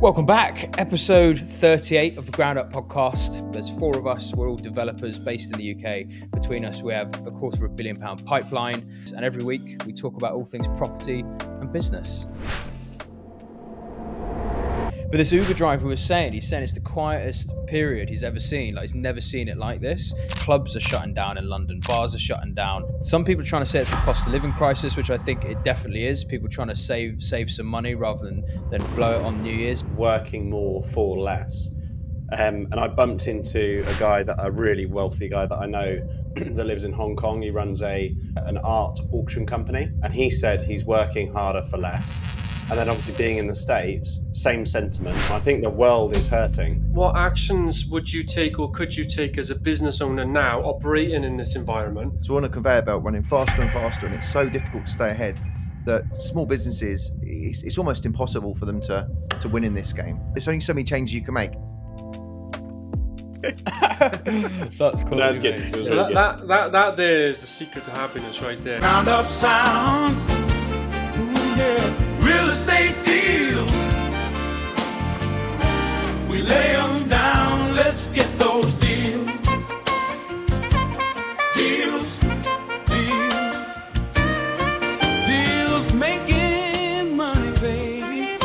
Welcome back. Episode 38 of the Ground Up podcast. There's four of us. We're all developers based in the UK. Between us, we have a £250 million pipeline. And every week, we talk about all things property and business. But this Uber driver was saying, he's saying it's the quietest period he's ever seen. Like, he's never seen it like this. Clubs are shutting down in London. Bars are shutting down. Some people are trying to say it's the cost of living crisis, which I think it definitely is. People trying to save some money rather than blow it on New Year's. Working more for less. And I bumped into a really wealthy guy that I know that lives in Hong Kong. He runs an art auction company, and he said he's working harder for less. And then obviously being in the States, same sentiment. I think the world is hurting. What actions would you take or could you take as a business owner now operating in this environment? So we're on a conveyor belt running faster and faster, and it's so difficult to stay ahead that small businesses, it's almost impossible for them to win in this game. There's only so many changes you can make. That's cool. That's good. That there is the secret to happiness right there. Round up sound. Ooh, yeah. Real estate deals. We lay them down. Let's get those deals. Deals making money, baby.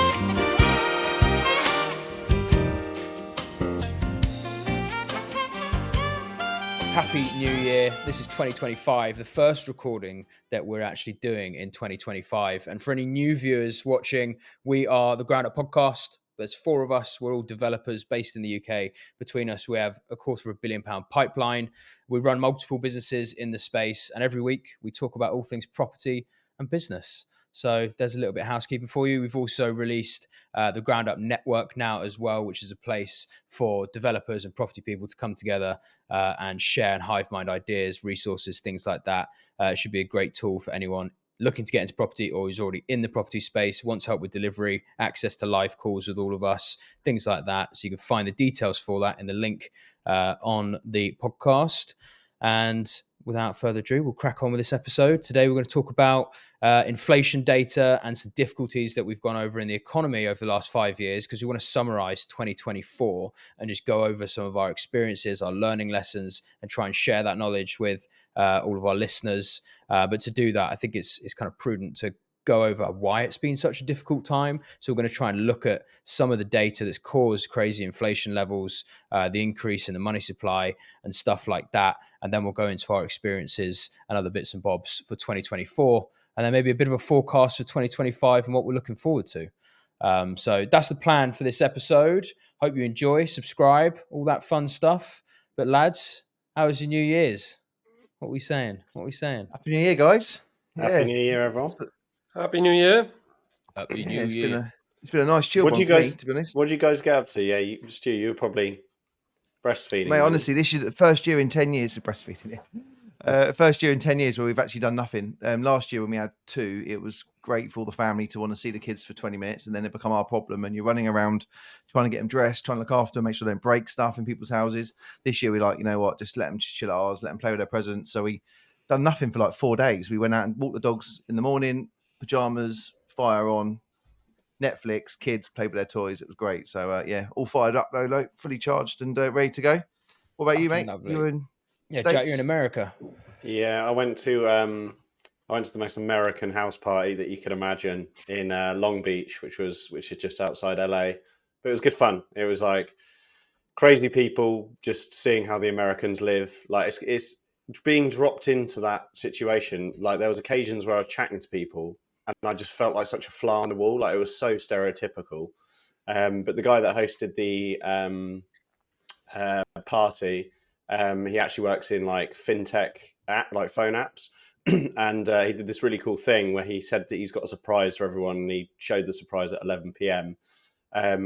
Happy New Year. This is 2025, the first recording that we're actually doing in 2025. And for any new viewers watching, we are the Ground Up podcast. There's four of us. We're all developers based in the UK. Between us, we have a £250 million pipeline. We run multiple businesses in the space. And every week, we talk about all things property and business. So there's a little bit of housekeeping for you. We've also released the Ground Up Network now as well, which is a place for developers and property people to come together and share and hive mind ideas, resources, things like that. It should be a great tool for anyone looking to get into property or who's already in the property space, wants help with delivery, access to live calls with all of us, things like that. So you can find the details for that in the link on the podcast. And without further ado, we'll crack on with this episode. Today, we're going to talk about inflation data and some difficulties that we've gone over in the economy over the last 5 years, because we want to summarize 2024 and just go over some of our experiences, our learning lessons, and try and share that knowledge with all of our listeners. But to do that, I think it's kind of prudent to go over why it's been such a difficult time. So we're going to try and look at some of the data that's caused crazy inflation levels, the increase in the money supply and stuff like that. And then we'll go into our experiences and other bits and bobs for 2024. And then maybe a bit of a forecast for 2025 and what we're looking forward to. So that's the plan for this episode. Hope you enjoy, subscribe, all that fun stuff. But lads, how was your New Year's? What are we saying? Happy New Year, guys. Happy New Year, everyone. Happy New Year. Happy New Year. It's been a nice chill What one do you guys, for me, to be honest. What did you guys get up to? Yeah, Stu, you were probably breastfeeding. Mate, honestly, this is the first year in 10 years of breastfeeding. First year in 10 years where we've actually done nothing. Last year when we had two, it was great for the family to want to see the kids for 20 minutes, and then it become our problem. And you're running around trying to get them dressed, trying to look after them, make sure they don't break stuff in people's houses. This year, we're like, you know what, just let them just chill at ours, let them play with their presents. So we done nothing for like 4 days. We went out and walked the dogs in the morning, pajamas, fire on, Netflix, kids played with their toys. It was great. So yeah, all fired up, Lolo, fully charged and ready to go. What about you, mate? Lovely. You were in States? Jack, you're in America. Yeah, I went to the most American house party that you could imagine in Long Beach, which is just outside LA. But it was good fun. It was like crazy people, just seeing how the Americans live. Like it's being dropped into that situation. Like there was occasions where I was chatting to people and I just felt like such a fly on the wall. Like it was so stereotypical. But the guy that hosted the party, he actually works in like fintech app, like phone apps. And he did this really cool thing where he said that he's got a surprise for everyone, and he showed the surprise at 11 p.m,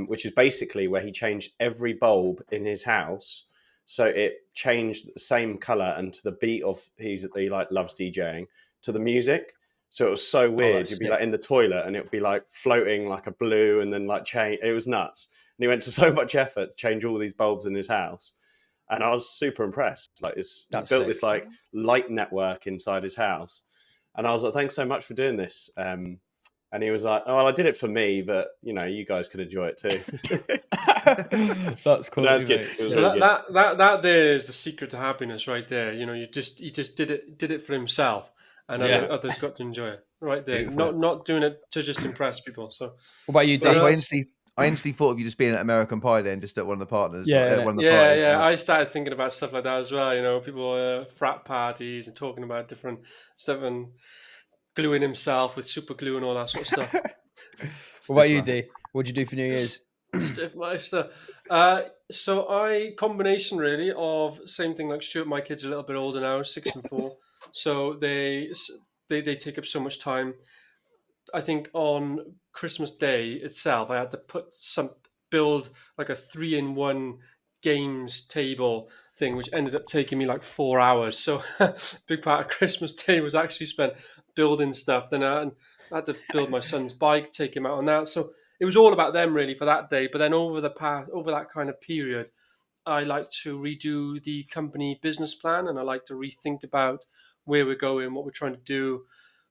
which is basically where he changed every bulb in his house so it changed the same color and to the beat of he like loves DJing to the music. So it was so weird. You'd be like in the toilet and it would be like floating like a blue and then like change. It was nuts. And he went to so much effort to change all these bulbs in his house. And I was super impressed. Like he built this like light network inside his house. And I was like, thanks so much for doing this. And he was like, "Oh, well, I did it for me, but you guys could enjoy it too." That's cool. No, it's good. It was Well, really good. that there is the secret to happiness right there. He just did it for himself, and others got to enjoy it right there. Beautiful. Not doing it to just impress people. So, What about you, But Dave? I instantly thought of you just being at American Pie then, just at one of the partners. Yeah, One of the parties. I started thinking about stuff like that as well. People frat parties and talking about different stuff and gluing himself with super glue and all that sort of stuff. What about you, D? What'd you do for New Year's? Stiff Meister. So combination really of same thing like Stuart. My kids are a little bit older now, 6 and 4. So they take up so much time. I think on Christmas Day itself, I had to build like a 3-in-1 games table thing, which ended up taking me like 4 hours. So big part of Christmas Day was actually spent building stuff. Then I had to build my son's bike, take him out on that. So it was all about them really for that day. But then over that kind of period, I like to redo the company business plan, and I like to rethink about where we're going, what we're trying to do,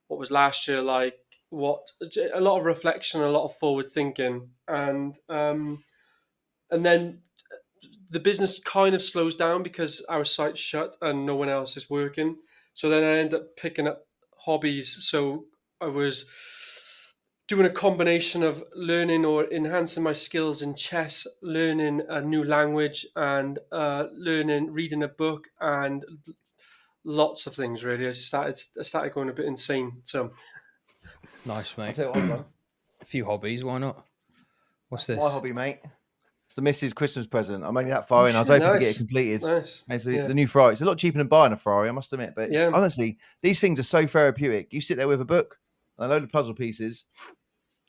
what was last year like, a lot of reflection, a lot of forward thinking, and then the business kind of slows down because our site's shut and no one else is working. So then I end up picking up hobbies. So I was doing a combination of learning or enhancing my skills in chess, learning a new language, and reading a book, and lots of things really. I started going a bit insane. So Nice, mate. I'll tell you what, bro. A few hobbies, why not? What's this? My hobby, mate. It's the missus' Christmas present. I'm only that far in. I was hoping to get it completed. Nice. It's the new Ferrari. It's a lot cheaper than buying a Ferrari, I must admit. But honestly, these things are so therapeutic. You sit there with a book and a load of puzzle pieces,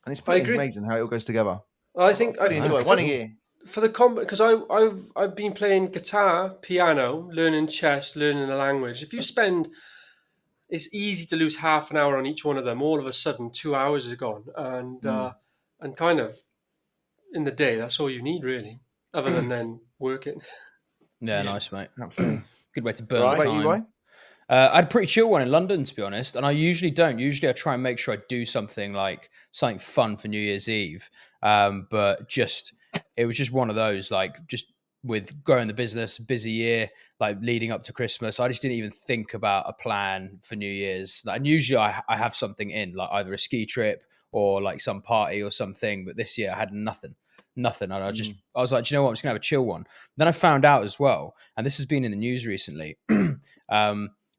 and it's pretty amazing how it all goes together. I think enjoy it. One a year. For the because I've been playing guitar, piano, learning chess, learning a language. If you spend, it's easy to lose half an hour on each one of them. All of a sudden, 2 hours is gone, and kind of in the day, that's all you need really, other than then working. Yeah, nice, mate. Absolutely. Good way to burn the time. Right. I had a pretty chill one in London, to be honest, and I usually don't. Usually I try and make sure I do something fun for New Year's Eve, but it was just one of those, like, just with growing the business, busy year, like leading up to Christmas, I just didn't even think about a plan for New Year's. And usually I have something in, like either a ski trip or like some party or something, but this year I had nothing. And I was like, do you know what? I'm just gonna have a chill one. Then I found out as well, and this has been in the news recently,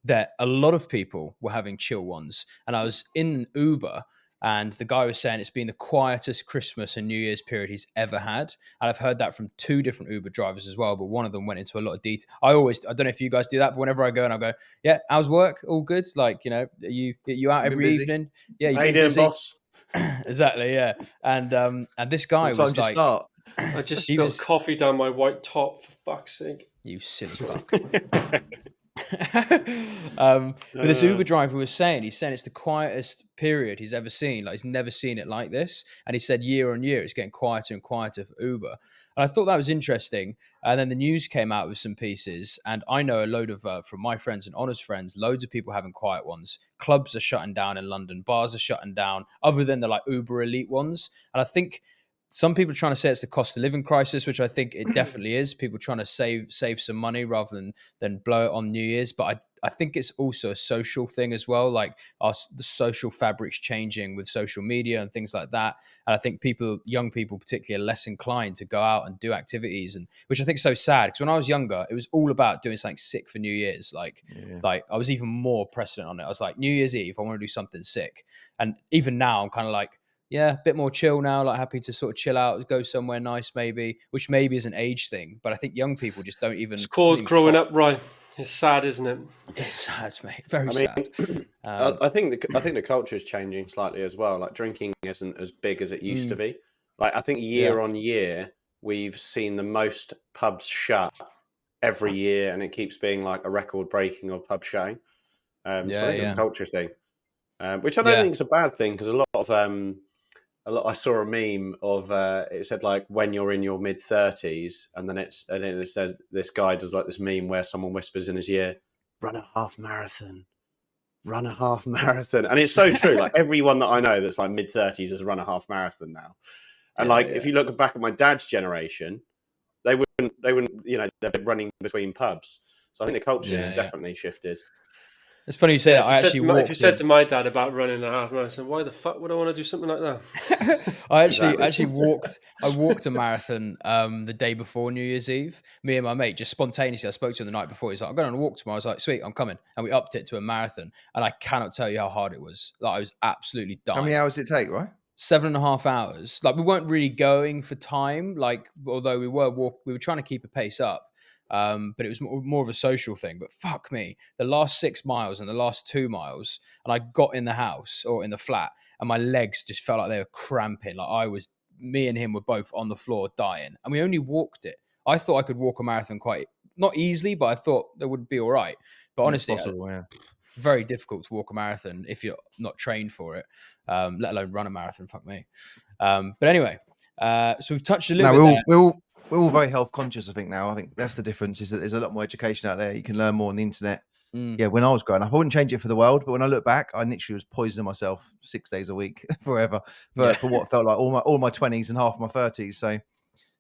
that a lot of people were having chill ones. And I was in Uber, and the guy was saying it's been the quietest Christmas and New Year's period he's ever had. And I've heard that from 2 different Uber drivers as well, but one of them went into a lot of detail. I don't know if you guys do that, but whenever I go and I go, yeah, how's work? All good? Like, are you out every evening? Yeah, how you doing, boss? Exactly, yeah. And this guy was like, I just spilled coffee down my white top, for fuck's sake. You silly fuck. But this Uber driver was saying, he's saying it's the quietest period he's ever seen. Like, he's never seen it like this. And he said year on year, it's getting quieter and quieter for Uber. And I thought that was interesting. And then the news came out with some pieces. And I know a load of, from my friends and Honour's friends, loads of people having quiet ones. Clubs are shutting down in London. Bars are shutting down, other than the like Uber elite ones. And I think some people are trying to say it's the cost of living crisis, which I think it definitely is. People trying to save some money rather than blow it on New Year's. But I think it's also a social thing as well. Like the social fabric's changing with social media and things like that. And I think young people particularly, are less inclined to go out and do activities, and which I think is so sad. Because when I was younger, it was all about doing something sick for New Year's. Like I was even more precedent on it. I was like, New Year's Eve, I want to do something sick. And even now, I'm kind of like, yeah, a bit more chill now, like happy to sort of chill out, go somewhere nice maybe, which maybe is an age thing. But I think young people just don't even... It's called growing up, right? It's sad, isn't it? It's sad, mate. Very sad. I think the culture is changing slightly as well. Like, drinking isn't as big as it used to be. Like, I think year on year, we've seen the most pubs shut every year, and it keeps being like a record breaking of pub shutting. So I think it's a culture thing, which I don't think is a bad thing, because I saw a meme of it said like, when you're in your mid 30s, and then it says, this guy does like this meme where someone whispers in his ear, run a half marathon. run a half marathon. And it's so true. Like everyone that I know that's like mid-30s has run a half marathon now. And if you look back at my dad's generation, they wouldn't, they're running between pubs. So I think the culture has definitely shifted. It's funny you say that. If you said to my dad about running a half marathon, why the fuck would I want to do something like that? I actually walked a marathon the day before New Year's Eve. Me and my mate just spontaneously, I spoke to him the night before. He's like, I'm going on a walk tomorrow. I was like, sweet, I'm coming. And we upped it to a marathon. And I cannot tell you how hard it was. Like I was absolutely dying. How many hours did it take, right? 7.5 hours. Like we weren't really going for time. Like although we were trying to keep a pace up. But it was more of a social thing. But fuck me, the last 6 miles and the last 2 miles, and I got in the house or in the flat, and my legs just felt like they were cramping. Like me and him were both on the floor dying, and we only walked it. I thought I could walk a marathon quite not easily, but I thought that would be all right. But honestly, very difficult to walk a marathon if you're not trained for it, let alone run a marathon. Fuck me. But anyway, so we've touched a little bit there. We're all very health conscious, I think, now. I think that's the difference, is that there's a lot more education out there. You can learn more on the internet. Yeah, when I was growing up, I wouldn't change it for the world. But when I look back, I literally was poisoning myself 6 days a week forever for what felt like all my 20s and half my 30s. So,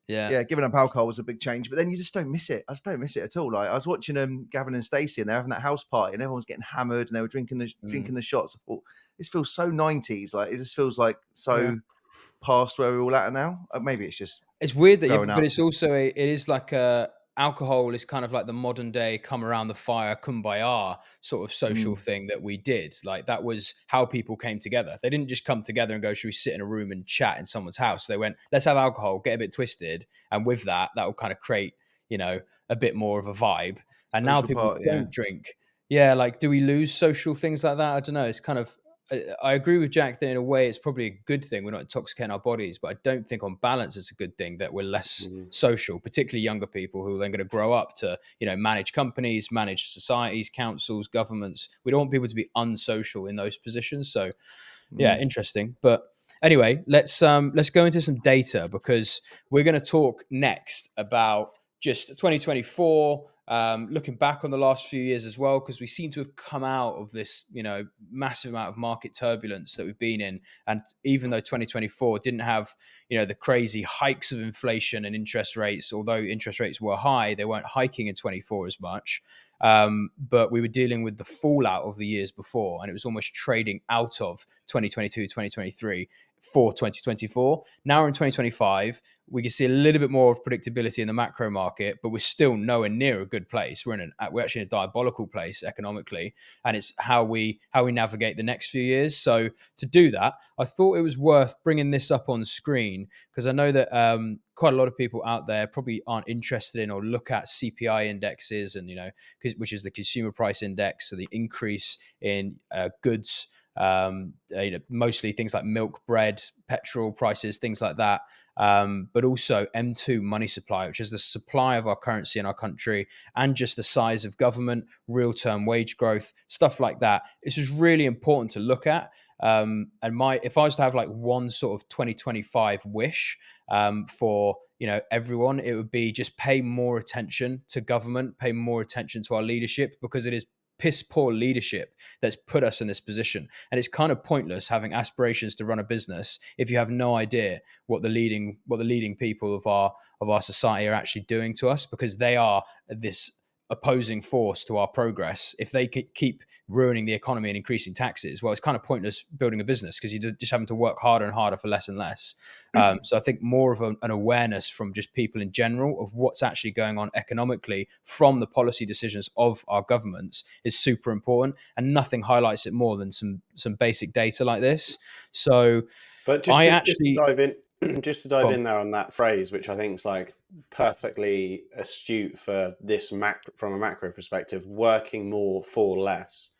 yeah, giving up alcohol was a big change. But then you just don't miss it. I just don't miss it at all. Like I was watching Gavin and Stacey, and they're having that house party, and everyone's getting hammered, and they were drinking the shots. I thought, this feels so 90s. Like it just feels like so past where we're all at now. Maybe it's weird that but it's also it is like alcohol is kind of like the modern day come around the fire kumbaya sort of social thing that we did. Like that was how people came together. They didn't just come together and go, should we sit in a room and chat in someone's house? They went, let's have alcohol, get a bit twisted, and with that will kind of create a bit more of a vibe. And social now people don't drink. Like do we lose social things like that? I don't know. It's kind of, I agree with Jack that in a way it's probably a good thing. We're not intoxicating our bodies, but I don't think on balance it's a good thing that we're less social, particularly younger people who are then going to grow up to, manage companies, manage societies, councils, governments. We don't want people to be unsocial in those positions. So interesting. But anyway, let's go into some data, because we're going to talk next about just 2024, looking back on the last few years as well, because we seem to have come out of this, massive amount of market turbulence that we've been in. And even though 2024 didn't have, the crazy hikes of inflation and interest rates, although interest rates were high, they weren't hiking in 24 as much. But we were dealing with the fallout of the years before, and it was almost trading out of 2022, 2023 for 2024. Now we're in 2025. We can see a little bit more of predictability in the macro market, but we're still nowhere near a good place. We're actually in a diabolical place economically, and it's how we navigate the next few years. So to do that, I thought it was worth bringing this up on screen, because I know that quite a lot of people out there probably aren't interested in or look at CPI indexes, and which is the consumer price index, so the increase in goods. Mostly things like milk, bread, petrol prices, things like that. But also M2 money supply, which is the supply of our currency in our country, and just the size of government, real-term wage growth, stuff like that. This is really important to look at. And if I was to have like one sort of 2025 wish for everyone, it would be just pay more attention to government, pay more attention to our leadership, because it is piss poor leadership that's put us in this position. And it's kind of pointless having aspirations to run a business if you have no idea what the leading people of our society are actually doing to us, because they are this opposing force to our progress. If they could keep ruining the economy and increasing taxes, well, it's kind of pointless building a business, because you're just having to work harder and harder for less and less. So I think more of an awareness from just people in general of what's actually going on economically from the policy decisions of our governments is super important, and nothing highlights it more than some basic data like this. So, but just to dive in. Just to dive in there on that phrase, which I think is like perfectly astute for this from a macro perspective, working more for less.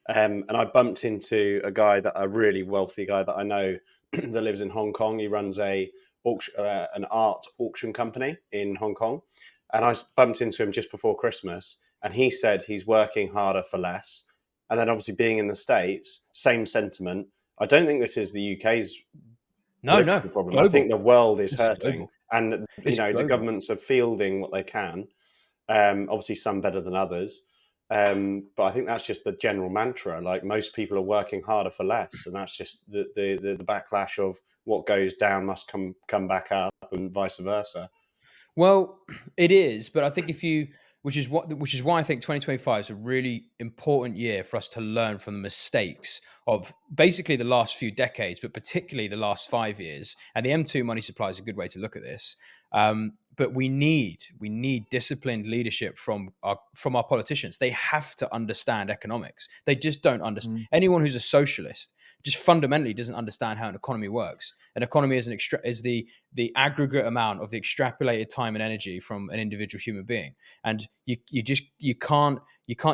And I bumped into a really wealthy guy that I know that lives in Hong Kong. He runs an art auction company in Hong Kong. And I bumped into him just before Christmas, and he said he's working harder for less. And then obviously being in the States, same sentiment. I don't think this is the UK's political problem. Global. I think the world is hurting, and the governments are fielding what they can. Obviously, some better than others. But I think that's just the general mantra. Like, most people are working harder for less, and that's just the backlash of what goes down must come back up, and vice versa. Well, it is, but I think which is why I think 2025 is a really important year for us to learn from the mistakes of basically the last few decades, but particularly the last 5 years. And the M2 money supply is a good way to look at this. But we need disciplined leadership from our politicians. They have to understand economics. They just don't understand. Anyone who's a socialist just fundamentally doesn't understand how an economy works. An economy is the aggregate amount of the extrapolated time and energy from an individual human being, and you can't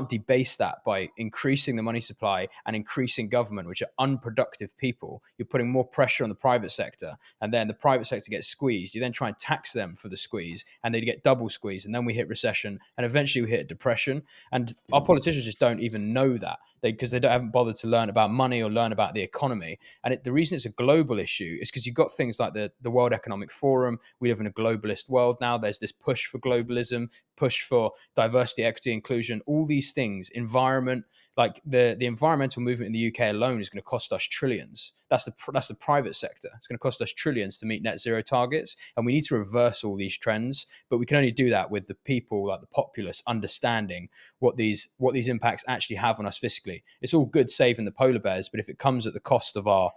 debase that by increasing the money supply and increasing government, which are unproductive people. You're putting more pressure on the private sector, and then the private sector gets squeezed. You then try and tax them for the squeeze, and they get double squeezed, and then we hit recession, and eventually we hit depression. And our politicians just don't even know that, because they haven't bothered to learn about money or learn about the economy. And the reason it's a global issue is because you've got things like the World Economic Forum. We live in a globalist world now. There's this push for globalism, push for diversity, equity, inclusion, all these things, environment. Like the environmental movement in the UK alone is going to cost us trillions. That's the private sector. It's going to cost us trillions to meet net zero targets, and we need to reverse all these trends. But we can only do that with the people, like the populace, understanding what these impacts actually have on us fiscally. It's all good saving the polar bears, but if it comes at the cost of our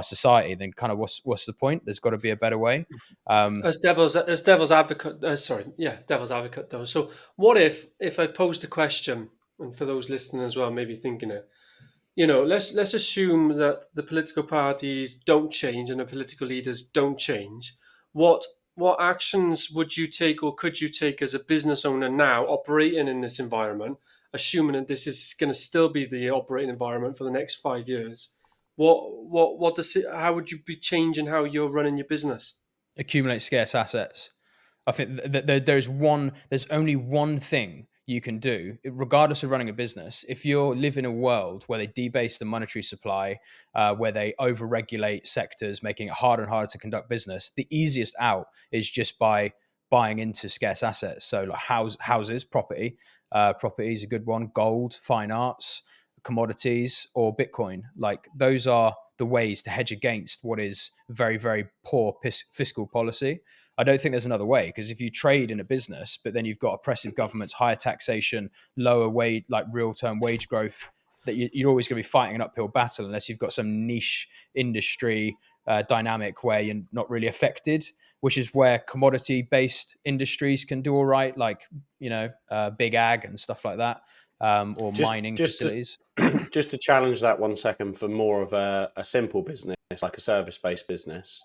society, then kind of what's the point? There's got to be a better way. As devil's advocate, devil's advocate though. So what if I posed a question, and for those listening as well, maybe thinking it, let's assume that the political parties don't change and the political leaders don't change. What actions would you take, or could you take as a business owner now operating in this environment, assuming that this is going to still be the operating environment for the next 5 years? How would you be changing how you're running your business? Accumulate scarce assets. I think that there's only one thing you can do, regardless of running a business. If you live in a world where they debase the monetary supply, where they overregulate sectors, making it harder and harder to conduct business, the easiest out is just by buying into scarce assets. So like houses, property is a good one. Gold, fine arts, commodities, or Bitcoin. Like, those are the ways to hedge against what is very, very poor fiscal policy. I don't think there's another way, because if you trade in a business, but then you've got oppressive governments, higher taxation, lower wage, like real term wage growth, that you're always going to be fighting an uphill battle unless you've got some niche industry dynamic where you're not really affected, which is where commodity based industries can do all right, like, big ag and stuff like that, or mining facilities. Just to challenge that 1 second for more of a simple business, like a service-based business.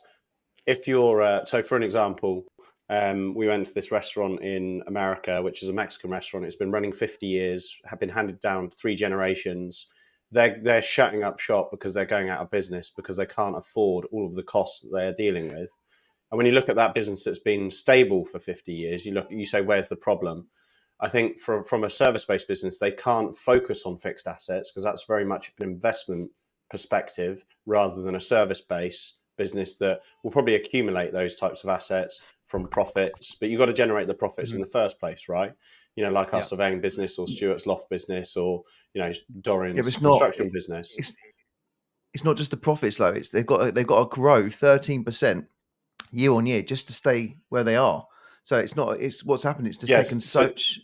If you're, so for an example, we went to this restaurant in America, which is a Mexican restaurant. It's been running 50 years, have been handed down 3 generations. They're shutting up shop because they're going out of business because they can't afford all of the costs that they're dealing with. And when you look at that business that's been stable for 50 years, you say, where's the problem? I think from a service-based business, they can't focus on fixed assets because that's very much an investment perspective rather than a service-based business that will probably accumulate those types of assets from profits. But you've got to generate the profits in the first place, right? Like our surveying business or Stuart's loft business or, Dorian's construction business. It's not just the profits, though. It's they've got to grow 13% year on year just to stay where they are. So it's what's happened. It's just taken such.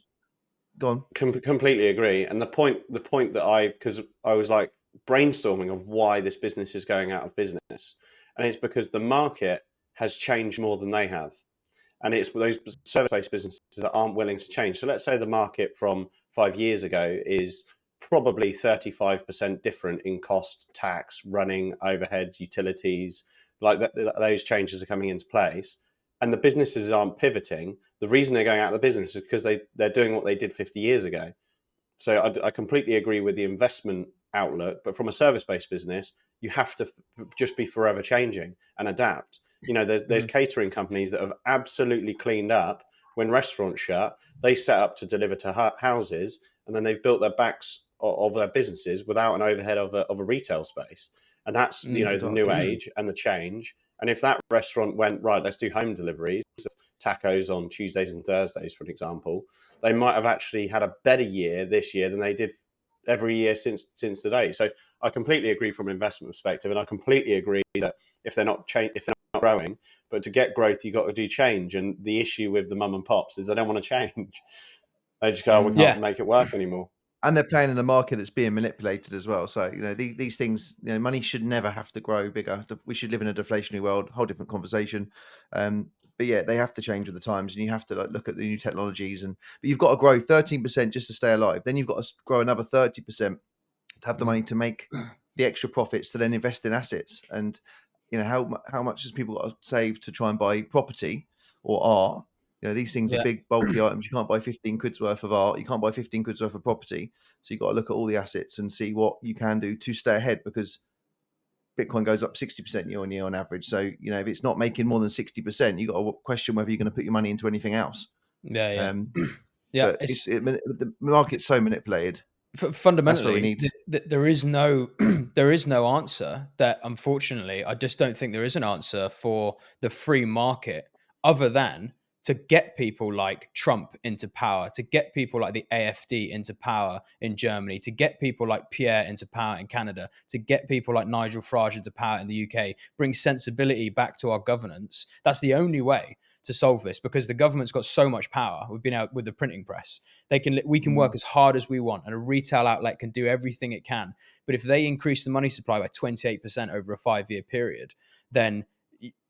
Go on. Completely agree. And the point that because I was like brainstorming of why this business is going out of business, and it's because the market has changed more than they have, and it's those service-based businesses that aren't willing to change. So let's say the market from 5 years ago is probably 35% different in cost, tax, running, overheads, utilities, like that. Those changes are coming into place. And the businesses aren't pivoting. The reason they're going out of the business is because they're doing what they did 50 years ago. So I completely agree with the investment outlook. But from a service-based business, you have to just be forever changing and adapt. There's catering companies that have absolutely cleaned up. When restaurants shut, they set up to deliver to houses, and then they've built their backs of their businesses without an overhead of a retail space. And that's the new age and the change. And if that restaurant went, right, let's do home deliveries of tacos on Tuesdays and Thursdays, for an example, they might have actually had a better year this year than they did every year since today. So I completely agree from an investment perspective, and I completely agree that if they're not growing, but to get growth, you got to do change. And the issue with the mum and pops is they don't want to change. They just go, we can't make it work anymore. And they're playing in a market that's being manipulated as well. So, these things, money should never have to grow bigger. We should live in a deflationary world, whole different conversation. But yeah, they have to change with the times, and you have to look at the new technologies. But you've got to grow 13% just to stay alive. Then you've got to grow another 30% to have the money to make the extra profits to then invest in assets. And how much has people got to save to try and buy property or art? These things are big, bulky items. You can't buy 15 quid's worth of art. You can't buy 15 quid's worth of property. So you've got to look at all the assets and see what you can do to stay ahead, because Bitcoin goes up 60% year on year on average. So, if it's not making more than 60%, you've got to question whether you're going to put your money into anything else. Yeah. But the market's so manipulated. Fundamentally, there is no answer. That, unfortunately, I just don't think there is an answer for the free market other than to get people like Trump into power, to get people like the AfD into power in Germany, to get people like Pierre into power in Canada, to get people like Nigel Farage into power in the UK, bring sensibility back to our governance. That's the only way to solve this, because the government's got so much power. We've been out with the printing press. We can work as hard as we want, and a retail outlet can do everything it can. But if they increase the money supply by 28% over a 5-year period, then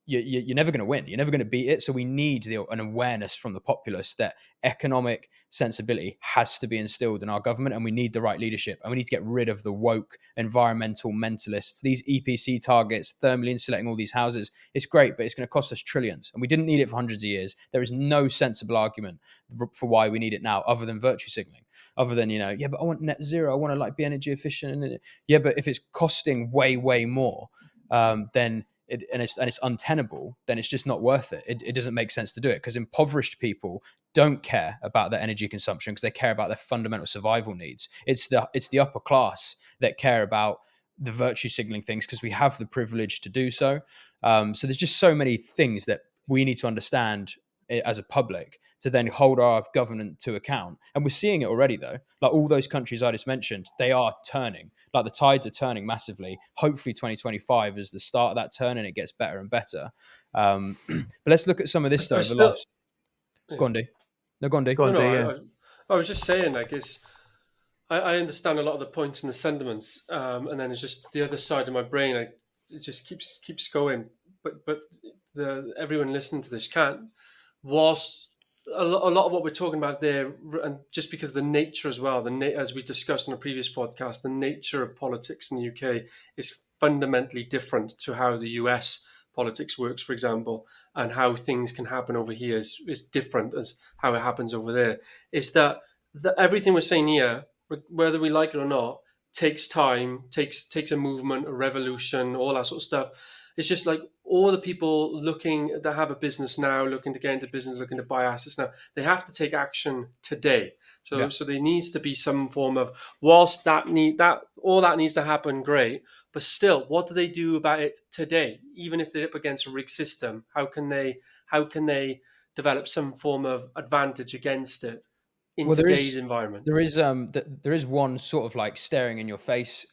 you're never going to win. You're never going to beat it. So we need an awareness from the populace that economic sensibility has to be instilled in our government, and we need the right leadership, and we need to get rid of the woke environmental mentalists. These EPC targets, thermally insulating all these houses, it's great, but it's going to cost us trillions, and we didn't need it for hundreds of years. There is no sensible argument for why we need it now other than virtue signaling. Other than, but I want net zero. I want to be energy efficient. Yeah, but if it's costing way, way more, then it's untenable, then it's just not worth it. It doesn't make sense to do it, because impoverished people don't care about their energy consumption because they care about their fundamental survival needs. It's the upper class that care about the virtue signaling things because we have the privilege to do so. So there's just so many things that we need to understand as a public to then hold our government to account. And we're seeing it already, though. Like all those countries I just mentioned, they are turning. Like the tides are turning massively. Hopefully 2025 is the start of that turn and it gets better and better. But let's look at some of this stuff. Go on, D. No, go on, D. I was just saying, I understand a lot of the points and the sentiments, and then it's just the other side of my brain. It just keeps going. But everyone listening to this can't. Was a lot of what we're talking about there, and just because of the nature as well, as we discussed in a previous podcast, the nature of politics in the UK is fundamentally different to how the US politics works, for example, and how things can happen over here is different as how it happens over there. Is that everything we're saying here, whether we like it or not, takes time, takes a movement, a revolution, all that sort of stuff. It's just like all the people that have a business now, looking to get into business, looking to buy assets now, they have to take action today. So there needs to be some form of, whilst all that needs to happen, great, but still, what do they do about it today? Even if they're up against a rigged system, how can they develop some form of advantage against it in today's environment? There is one sort of like staring in your face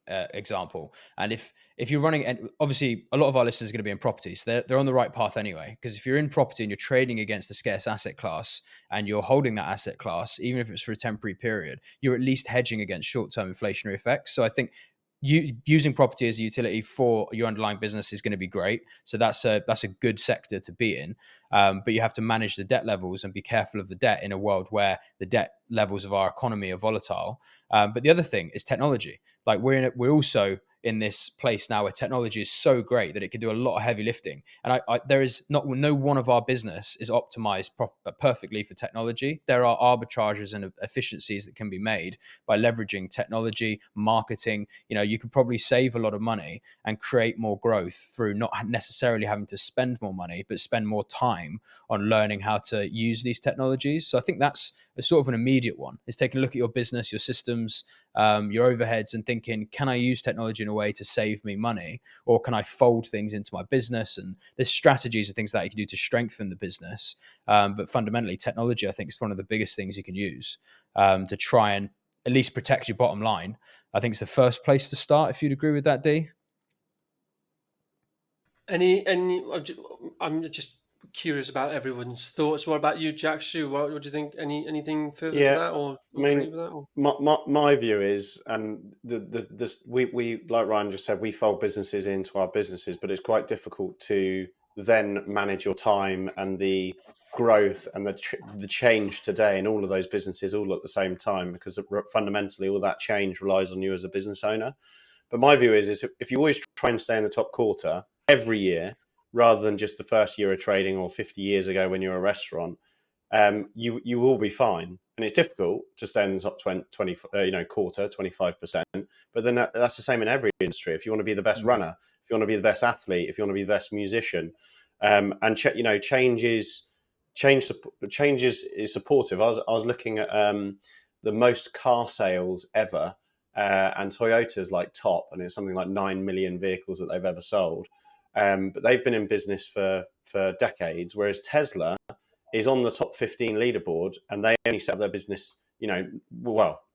example, and if you're running, and obviously a lot of our listeners are going to be in properties, they're on the right path anyway. Because if you're in property and you're trading against a scarce asset class and you're holding that asset class, even if it's for a temporary period, you're at least hedging against short-term inflationary effects. So I think using property as a utility for your underlying business is going to be great. So that's a good sector to be in. But you have to manage the debt levels and be careful of the debt in a world where the debt levels of our economy are volatile. But the other thing is technology. Like we're also in this place now where technology is so great that it can do a lot of heavy lifting. And there is no one of our business is optimized perfectly for technology. There are arbitrages and efficiencies that can be made by leveraging technology, marketing. You could probably save a lot of money and create more growth through not necessarily having to spend more money, but spend more time on learning how to use these technologies. So I think that's a sort of an immediate one. Is taking a look at your business, your systems, your overheads and thinking, can I use technology in a way to save me money, or can I fold things into my business? And there's strategies and things that you can do to strengthen the business. But fundamentally, technology, I think, is one of the biggest things you can use to try and at least protect your bottom line. I think it's the first place to start, if you'd agree with that, D. I'm just curious about everyone's thoughts. What about you, Jack? Stu, what do you think? Anything further to Yeah, that, or I agree mean, with that? Or? my view is, and we like Ryan just said, we fold businesses into our businesses, but it's quite difficult to then manage your time and the growth and the change today in all of those businesses all at the same time, because fundamentally all that change relies on you as a business owner. But my view is if you always try and stay in the top quarter every year, rather than just the first year of trading or 50 years ago when you're a restaurant, you will be fine. And it's difficult to stay in the top 20 quarter, 25%. But then that's the same in every industry. If you want to be the best runner, if you want to be the best athlete, if you want to be the best musician, and change is supportive. I was looking at the most car sales ever, and Toyota's like top, and it's something like 9 million vehicles that they've ever sold. But they've been in business for decades, whereas Tesla is on the top 15 leaderboard, and they only set up their business,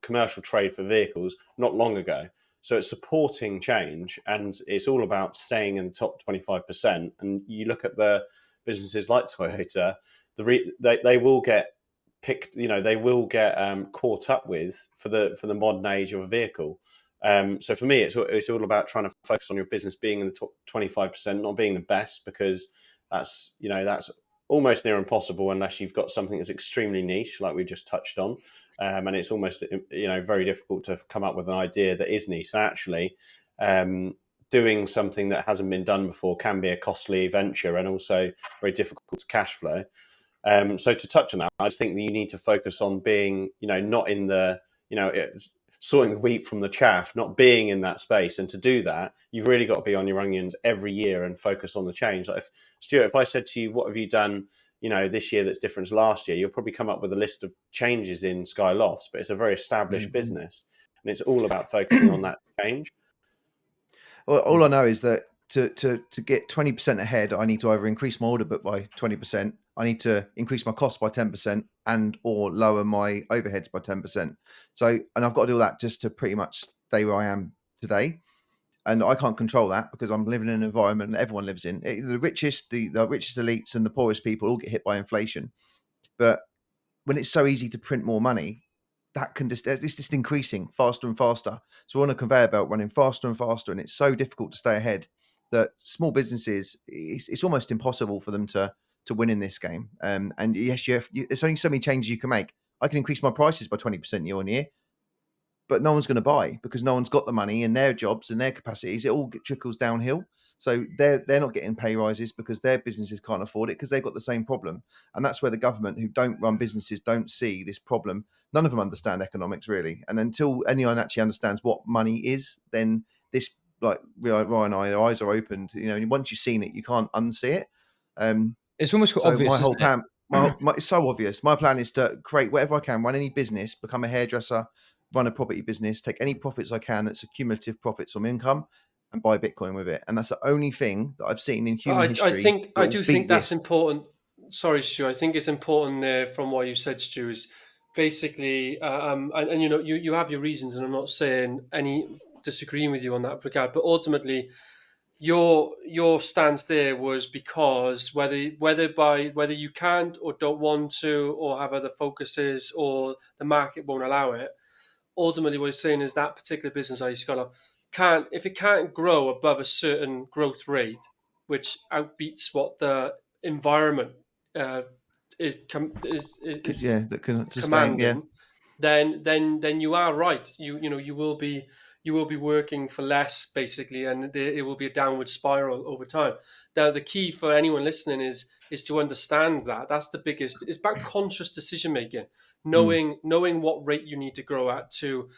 commercial trade for vehicles not long ago. So it's supporting change, and it's all about staying in the top 25%. And you look at the businesses like Toyota, they will get picked, they will get caught up with for the modern age of a vehicle. So for me, it's all about trying to focus on your business being in the top 25%, not being the best, because that's almost near impossible unless you've got something that's extremely niche, like we just touched on. And it's almost, very difficult to come up with an idea that is niche. So actually, doing something that hasn't been done before can be a costly venture and also very difficult to cash flow. So to touch on that, I just think that you need to focus on being, not in the, sorting the wheat from the chaff, not being in that space. And to do that, you've really got to be on your onions every year and focus on the change. Like Stuart, if I said to you, what have you done, this year that's different to last year, you'll probably come up with a list of changes in Skylofts, but it's a very established business, and it's all about focusing on that change. Well, all I know is that to get 20% ahead, I need to either increase my order book by 20%, I need to increase my costs by 10%, and or lower my overheads by 10%. So, and I've got to do that just to pretty much stay where I am today. And I can't control that because I'm living in an environment that everyone lives in. The richest, the richest elites and the poorest people all get hit by inflation. But when it's so easy to print more money, that can it's just increasing faster and faster. So we're on a conveyor belt running faster and faster, and it's so difficult to stay ahead that small businesses, it's almost impossible for them to win in this game. And yes, there's only so many changes you can make. I can increase my prices by 20% year on year, but no one's going to buy because no one's got the money in their jobs and their capacities. It all trickles downhill. So they're not getting pay rises because their businesses can't afford it because they've got the same problem. And that's where the government, who don't run businesses, don't see this problem. None of them understand economics really. And until anyone actually understands what money is, then this, like Ryan and I, our eyes are opened. Once you've seen it, you can't unsee it. It's almost so obvious. My whole plan, it's so obvious. My plan is to create whatever I can, run any business, become a hairdresser, run a property business, take any profits I can that's accumulative profits from income, and buy Bitcoin with it. And that's the only thing that I've seen in human history. I do think that's important. Sorry, Stu. I think it's important there from what you said, Stu, is basically, and you have your reasons, and I'm not saying any disagreeing with you on that regard, but ultimately, your stance there was because whether you can't or don't want to or have other focuses or the market won't allow it. Ultimately, what you're saying is that particular business, if it can't grow above a certain growth rate, which outbeats what the environment is commanding, then you are right. You will be working for less basically, and it will be a downward spiral over time. Now, the key for anyone listening is to understand that. That's the biggest. It's about conscious decision making. Knowing what rate you need to grow at to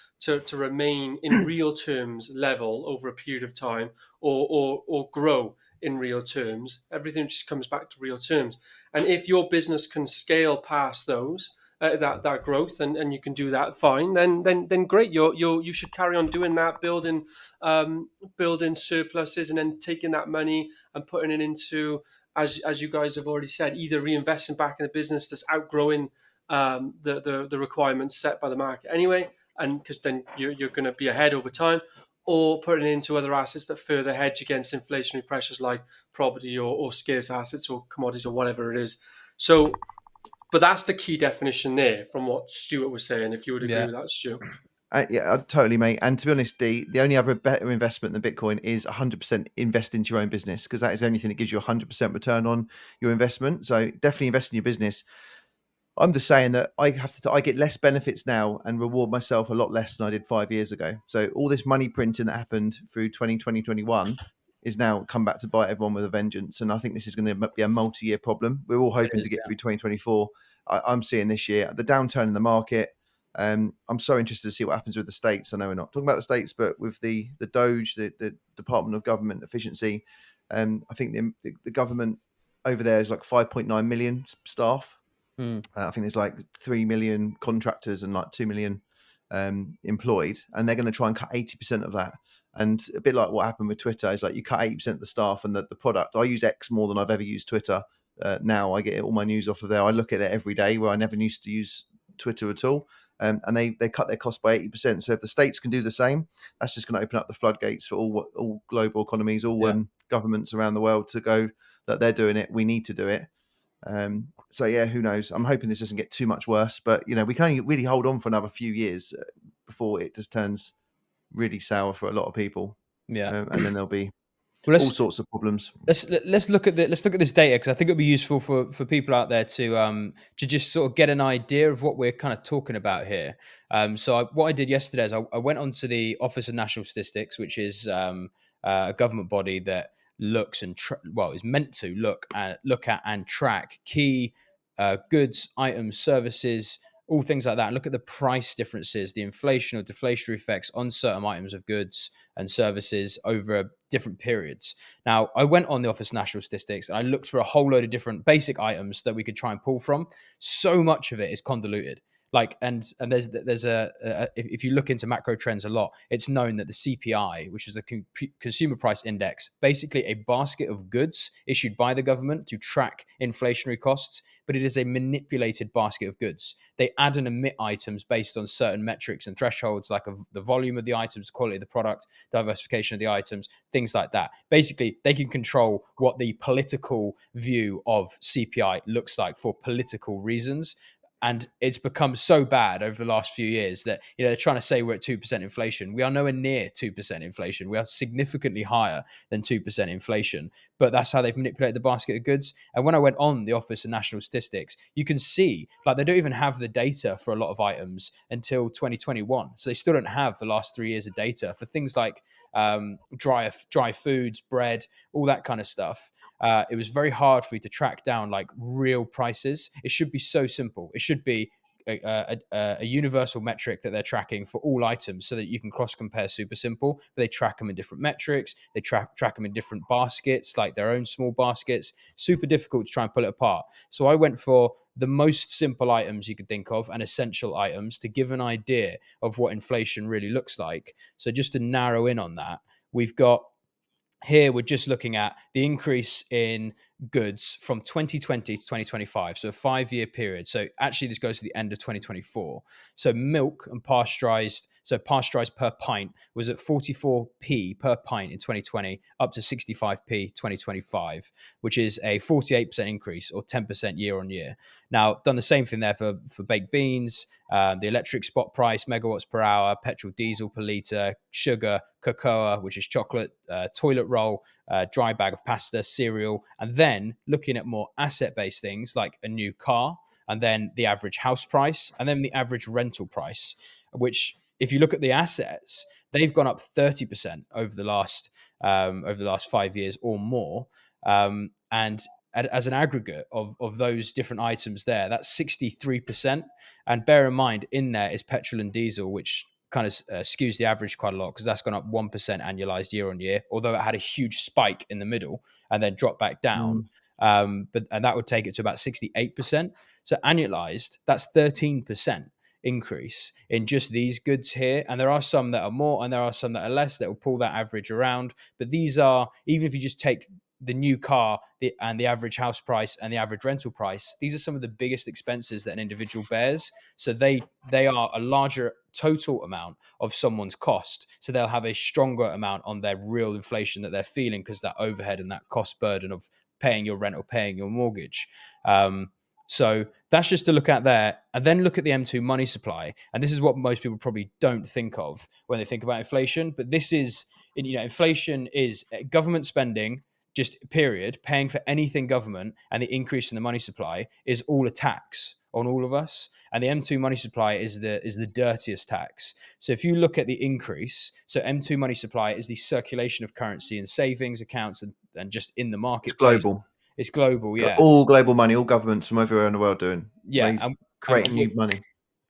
remain in real terms level over a period of time, or grow in real terms. Everything just comes back to real terms. And if your business can scale past those, that growth, and you can do that fine, then great. You should carry on doing that, building surpluses, and then taking that money and putting it into, as you guys have already said, either reinvesting back in a business that's outgrowing the requirements set by the market anyway, and because then you're going to be ahead over time, or putting it into other assets that further hedge against inflationary pressures like property or scarce assets or commodities or whatever it is. So, but that's the key definition there from what Stuart was saying, if you would agree with that, Stuart. Yeah, totally, mate. And to be honest, the only other better investment than Bitcoin is 100% invest into your own business, because that is the only thing that gives you 100% return on your investment. So definitely invest in your business. I'm just saying that I get less benefits now and reward myself a lot less than I did 5 years ago. So all this money printing that happened through 2020, 2021 is now come back to bite everyone with a vengeance. And I think this is going to be a multi-year problem. We're all hoping to get through 2024. I'm seeing this year the downturn in the market. I'm so interested to see what happens with the states. I know we're not talking about the states, but with the Doge, the Department of Government Efficiency, I think the government over there is like 5.9 million staff. I think there's like 3 million contractors and like 2 million employed, and they're going to try and cut 80% of that. And a bit like what happened with Twitter is like you cut 80% of the staff and the product. I use X more than I've ever used Twitter. Now I get all my news off of there. I look at it every day, where I never used to use Twitter at all. And they cut their cost by 80%. So if the states can do the same, that's just going to open up the floodgates for all global economies, all governments around the world to go that they're doing it. We need to do it. So yeah, who knows? I'm hoping this doesn't get too much worse, but we can only really hold on for another few years before it just turns really sour for a lot of people. And then there'll be all sorts of problems. Let's look at this data, because I think it'll be useful for people out there to just sort of get an idea of what we're kind of talking about here. So what I did yesterday is I went onto the Office of National Statistics, which is a government body that looks and is meant to look at and track key goods, items, services, all things like that, and look at the price differences, the inflation or deflationary effects on certain items of goods and services over different periods. Now, I went on the Office of National Statistics and I looked for a whole load of different basic items that we could try and pull from. So much of it is convoluted. And there's if you look into macro trends a lot, it's known that the CPI, which is a consumer price index, basically a basket of goods issued by the government to track inflationary costs, but it is a manipulated basket of goods. They add and omit items based on certain metrics and thresholds, like the volume of the items, quality of the product, diversification of the items, things like that. Basically, they can control what the political view of CPI looks like for political reasons. And it's become so bad over the last few years that they're trying to say we're at 2% inflation. We are nowhere near 2% inflation. We are significantly higher than 2% inflation. But that's how they've manipulated the basket of goods. And when I went on the Office of National Statistics, you can see they don't even have the data for a lot of items until 2021. So they still don't have the last 3 years of data for things like dry foods, bread, all that kind of stuff. It was very hard for me to track down real prices. It should be so simple. It should be a universal metric that they're tracking for all items so that you can cross compare super simple. But they track them in different metrics. They track them in different baskets, like their own small baskets. Super difficult to try and pull it apart. So I went for the most simple items you could think of and essential items to give an idea of what inflation really looks like. So just to narrow in on that, we've got here, we're just looking at the increase in goods from 2020 to 2025, so a 5-year period. So actually, this goes to the end of 2024. So milk and pasteurized per pint was at 44p per pint in 2020, up to 65p 2025, which is a 48% increase or 10% year on year. Now, done the same thing there for baked beans, the electric spot price, megawatts per hour, petrol, diesel per litre, sugar, cocoa, which is chocolate, toilet roll, dry bag of pasta, cereal, and then looking at more asset-based things like a new car, and then the average house price, and then the average rental price, which, if you look at the assets, they've gone up 30% over the last 5 years or more, and as an aggregate of those different items there, that's 63%. And bear in mind, in there is petrol and diesel, which kind of skews the average quite a lot, because that's gone up 1% annualized year on year, although it had a huge spike in the middle and then dropped back down. And that would take it to about 68%. So annualized, that's 13% increase in just these goods here. And there are some that are more and there are some that are less that will pull that average around. But these are, even if you just take the new car and the average house price and the average rental price, these are some of the biggest expenses that an individual bears. So they are a larger total amount of someone's cost. So they'll have a stronger amount on their real inflation that they're feeling because that overhead and that cost burden of paying your rent or paying your mortgage. So that's just to look at there, and then look at the M2 money supply. And this is what most people probably don't think of when they think about inflation. But this is, inflation is government spending, just period, paying for anything government, and the increase in the money supply is all a tax on all of us. And the M2 money supply is the dirtiest tax. So if you look at the increase, so M2 money supply is the circulation of currency and savings accounts and just in the It's marketplace. global. It's global, yeah. All global money, all governments from everywhere in the world doing. Yeah, creating new money.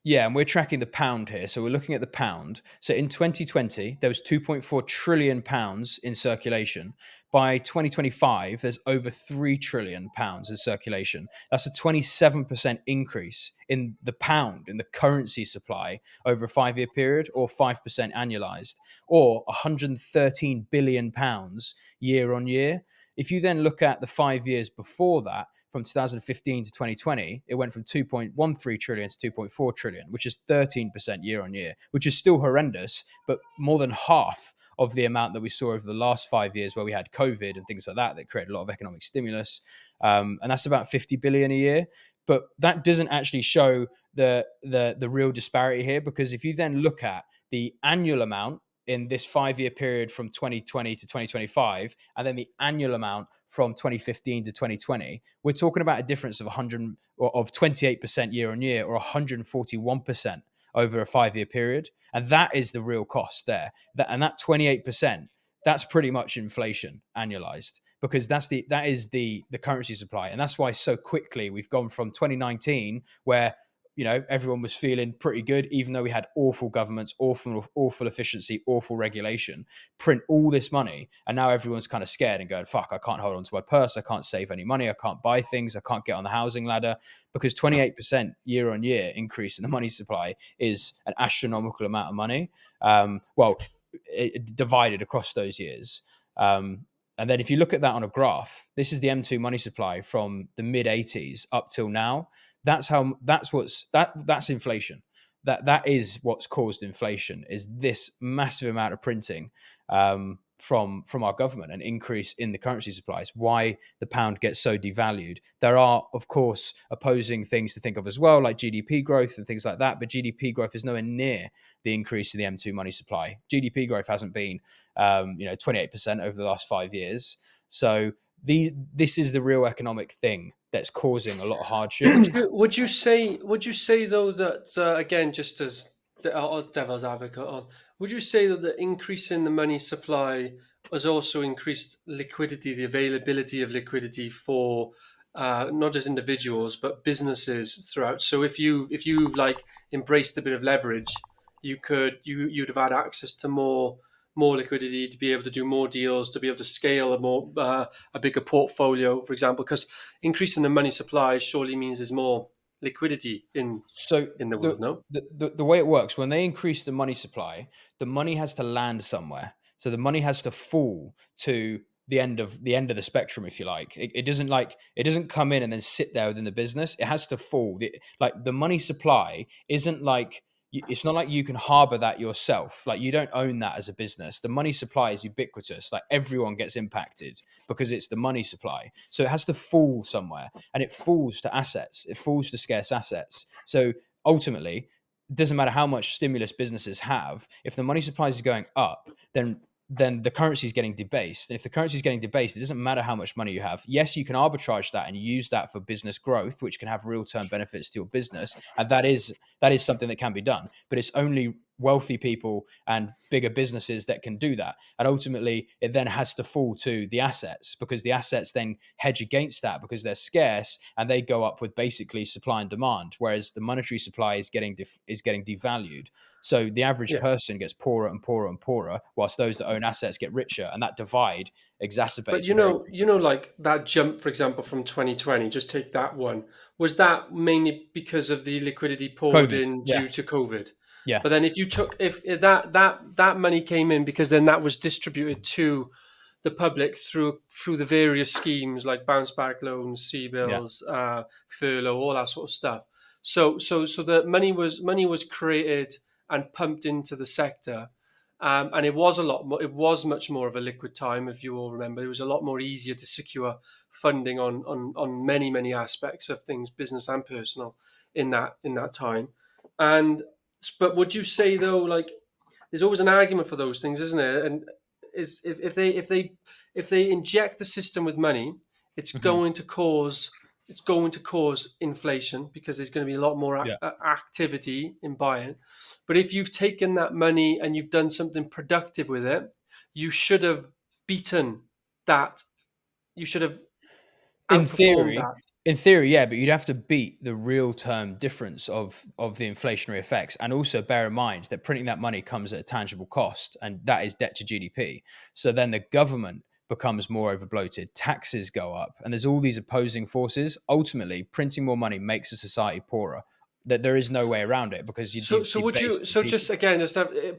Yeah, and we're tracking the pound here. So we're looking at the pound. So in 2020, there was 2.4 trillion pounds in circulation. By 2025, there's over 3 trillion pounds in circulation. That's a 27% increase in the pound, in the currency supply over a 5-year period, or 5% annualized, or 113 billion pounds year on year. If you then look at the 5 years before that, from 2015 to 2020, it went from 2.13 trillion to 2.4 trillion, which is 13% year on year, which is still horrendous, but more than half of the amount that we saw over the last 5 years where we had COVID and things like that created a lot of economic stimulus. And that's about 50 billion a year. But that doesn't actually show the real disparity here, because if you then look at the annual amount in this 5-year period from 2020 to 2025, and then the annual amount from 2015 to 2020, we're talking about a difference of 28% year on year, or 141% over a 5-year period. And that is the real cost there. That 28%, that's pretty much inflation annualized, because that is the currency supply. And that's why so quickly we've gone from 2019, where everyone was feeling pretty good, even though we had awful governments, awful efficiency, awful regulation, print all this money. And now everyone's kind of scared and going, fuck, I can't hold on to my purse. I can't save any money. I can't buy things. I can't get on the housing ladder, because 28% year on year increase in the money supply is an astronomical amount of money. Divided across those years. And then if you look at that on a graph, this is the M2 money supply from the mid 80s up till now. That's inflation. That is what's caused inflation, is this massive amount of printing from our government, an increase in the currency supplies, why the pound gets so devalued. There are, of course, opposing things to think of as well, like GDP growth and things like that, but GDP growth is nowhere near the increase in the M2 money supply. GDP growth hasn't been 28% over the last 5 years. So this is the real economic thing that's causing a lot of hardship. Would you say though that again, just as the devil's advocate on, would you say that the increase in the money supply has also increased liquidity, the availability of liquidity for not just individuals but businesses throughout? So if you've like embraced a bit of leverage, you'd have had access to more liquidity to be able to do more deals, to be able to scale a bigger portfolio, for example, because increasing the money supply surely means there's more liquidity in the world. No, the way it works, when they increase the money supply, the money has to land somewhere. So the money has to fall to the end of the spectrum, if you like. It doesn't come in and then sit there within the business. It has to fall. The money supply isn't like, it's not like you can harbor that yourself. Like, you don't own that as a business. The money supply is ubiquitous. Like, everyone gets impacted because it's the money supply. So it has to fall somewhere, and it falls to assets. It falls to scarce assets. So ultimately, it doesn't matter how much stimulus businesses have. If the money supply is going up, then the currency is getting debased. And if the currency is getting debased, it doesn't matter how much money you have. Yes, you can arbitrage that and use that for business growth, which can have real-term benefits to your business. And that is something that can be done. But it's only wealthy people and bigger businesses that can do that. And ultimately, it then has to fall to the assets, because the assets then hedge against that because they're scarce, and they go up with basically supply and demand, whereas the monetary supply is getting devalued. So the average person gets poorer and poorer and poorer, whilst those that own assets get richer, and that divide exacerbates. But very like that jump, for example, from 2020, just take that one. Was that mainly because of the liquidity poured COVID, in due to COVID? Yeah. But then if that money came in, because then that was distributed to the public through the various schemes like bounce back loans, C-bills, furlough, all that sort of stuff. So the money was created and pumped into the sector. And it was a lot more. It was much more of a liquid time, if you all remember. It was a lot more easier to secure funding on many aspects of things, business and personal, in that time. But would you say though, like, there's always an argument for those things, isn't there? And is if they inject the system with money, it's going to cause inflation, because there's going to be a lot more activity in buying. But if you've taken that money and you've done something productive with it, you should have beaten that. You should have outperformed that. In theory, yeah, but you'd have to beat the real term difference of the inflationary effects, and also bear in mind that printing that money comes at a tangible cost, and that is debt to GDP. So then the government becomes more over bloated, taxes go up, and there's all these opposing forces. Ultimately, printing more money makes a society poorer. That there is no way around it, because just again,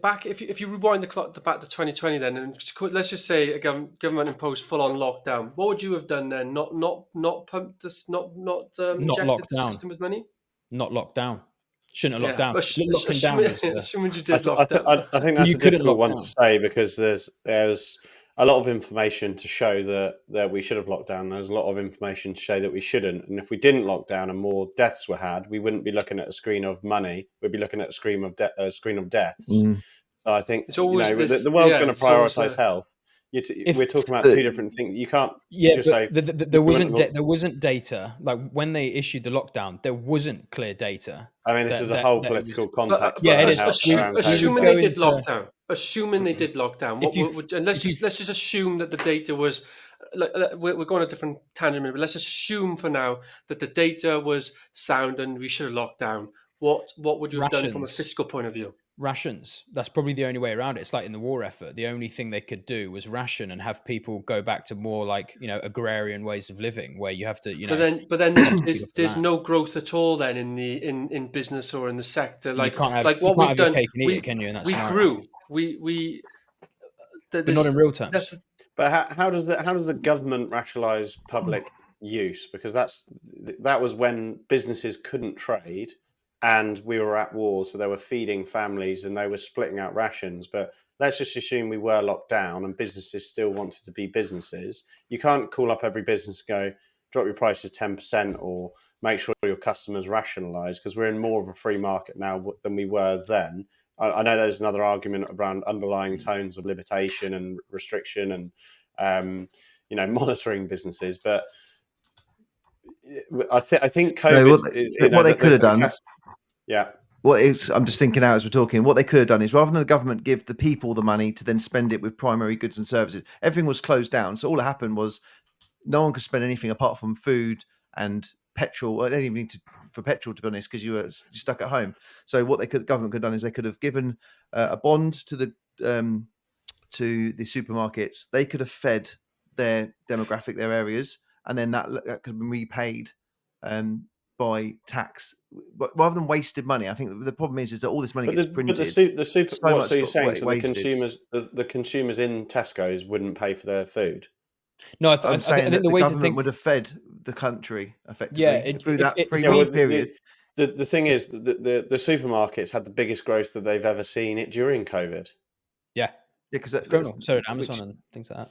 back, if you rewind the clock back to 2020, then, and let's just say a government imposed full on lockdown, what would you have done then? Not pumped this, not injected the system with money? Not locked down. Shouldn't have locked down. Assuming you did lock down. I think that's a difficult one to say, because there's a lot of information to show that we should have locked down. There's a lot of information to show that we shouldn't. And if we didn't lock down and more deaths were had, we wouldn't be looking at a screen of money. We'd be looking at a screen of deaths. So I think the world's going to prioritise health. We're talking about two different things. You can't just say there wasn't data. Like when they issued the lockdown, there wasn't clear data. I mean, this is a whole political context. Assuming they did lockdown. Assuming they did lockdown, let's just assume that the data was. We're going a different tangent, but let's just assume for now that the data was sound and we should have locked down. What would you have done from a fiscal point of view? Rations. That's probably the only way around it. It's like in the war effort, the only thing they could do was ration and have people go back to more like, agrarian ways of living, where you have to, But then there's no growth at all then in business or in the sector. Like, you can't have, like what we've done, cake and eat it, can you? We grew. But not in real terms. But how does the government rationalise public use? Because that was when businesses couldn't trade. And we were at war, so they were feeding families and they were splitting out rations. But let's just assume we were locked down and businesses still wanted to be businesses. You can't call up every business and go, drop your prices 10% or make sure your customers rationalise, because we're in more of a free market now than we were then. I know there's another argument around underlying tones of limitation and restriction and, monitoring businesses. But I think COVID... what they could have done... Yeah. I'm just thinking out as we're talking, what they could have done is, rather than the government give the people the money to then spend it with primary goods and services, everything was closed down. So all that happened was no one could spend anything apart from food and petrol. I don't even need for petrol, to be honest, because you're stuck at home. So what government could have done is they could have given a bond to the supermarkets. They could have fed their demographic, their areas, and then that could have been repaid by tax, but rather than wasted money. I think the problem is that all this money gets printed. So you're saying the consumers in Tesco's wouldn't pay for their food? No, I'm saying that the government would have fed the country effectively through that period. The thing is, the supermarkets had the biggest growth that they've ever seen during COVID. Yeah, because so did Amazon and things like that.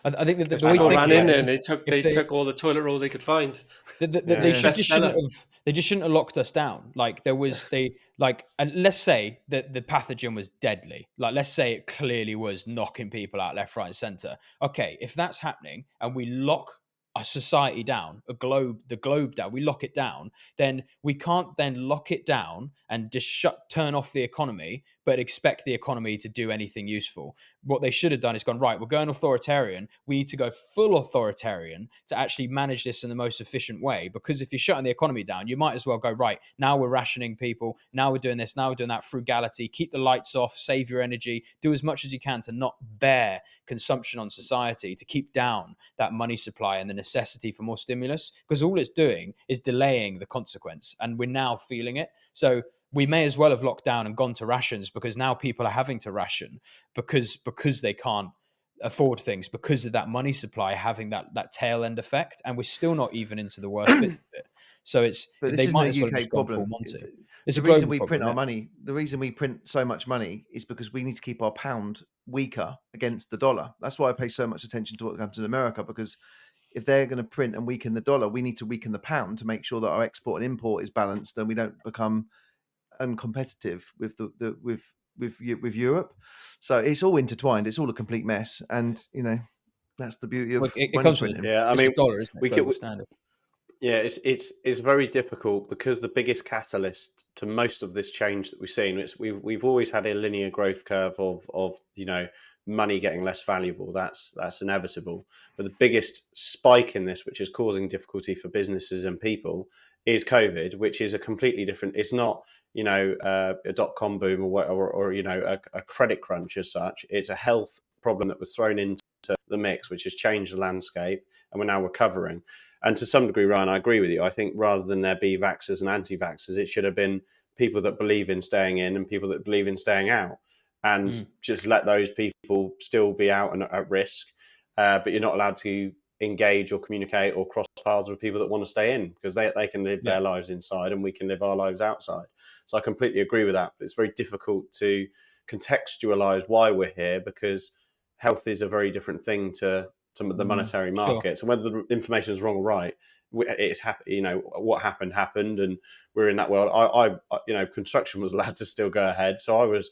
I think that the way ran in and they took all the toilet roll they could find. They just shouldn't have locked us down. Like and let's say that the pathogen was deadly. Like let's say it clearly was knocking people out left, right, and center. Okay, if that's happening and we lock a society down, the globe down, we lock it down, then we can't then lock it down and just turn off the economy, but expect the economy to do anything useful. What they should have done is gone, right, we're going authoritarian. We need to go full authoritarian to actually manage this in the most efficient way. Because if you're shutting the economy down, you might as well go, right, now we're rationing people. Now we're doing this. Now we're doing that. Frugality, keep the lights off, save your energy, do as much as you can to not bear consumption on society, to keep down that money supply and the necessity for more stimulus. Because all it's doing is delaying the consequence. And we're now feeling it. So we may as well have locked down and gone to rations, because now people are having to ration because they can't afford things, because of that money supply having that tail end effect. And we're still not even into the worst bits of it. So But this they isn't might a as well have UK just gone full problem. Monty. It's It's a the reason global we problem, print our yeah. money. The reason we print so much money is because we need to keep our pound weaker against the dollar. That's why I pay so much attention to what comes in America, because if they're going to print and weaken the dollar, we need to weaken the pound to make sure that our export and import is balanced and we don't become uncompetitive with with Europe. So it's all intertwined. It's all a complete mess, and that's the beauty of It money comes from printing. Yeah, I it's mean, a dollar, isn't it? we Global could. standard. Yeah, it's very difficult because the biggest catalyst to most of this change that we've seen is we've always had a linear growth curve of money getting less valuable. That's inevitable. But the biggest spike in this, which is causing difficulty for businesses and people, is COVID, which is a completely different. It's not a .com boom or a credit crunch as such. It's a health problem that was thrown into the mix, which has changed the landscape, and we're now recovering. And to some degree, Ryan, I agree with you. I think rather than there be vaxxers and anti-vaxxers, it should have been people that believe in staying in and people that believe in staying out, and just let those people still be out and at risk. But you're not allowed to engage or communicate or cross paths with people that want to stay in, because they can live their lives inside and we can live our lives outside. So I completely agree with that. But it's very difficult to contextualize why we're here, because health is a very different thing to the monetary markets. And whether the information is wrong or right, it's what happened, and we're in that world. I construction was allowed to still go ahead, so I was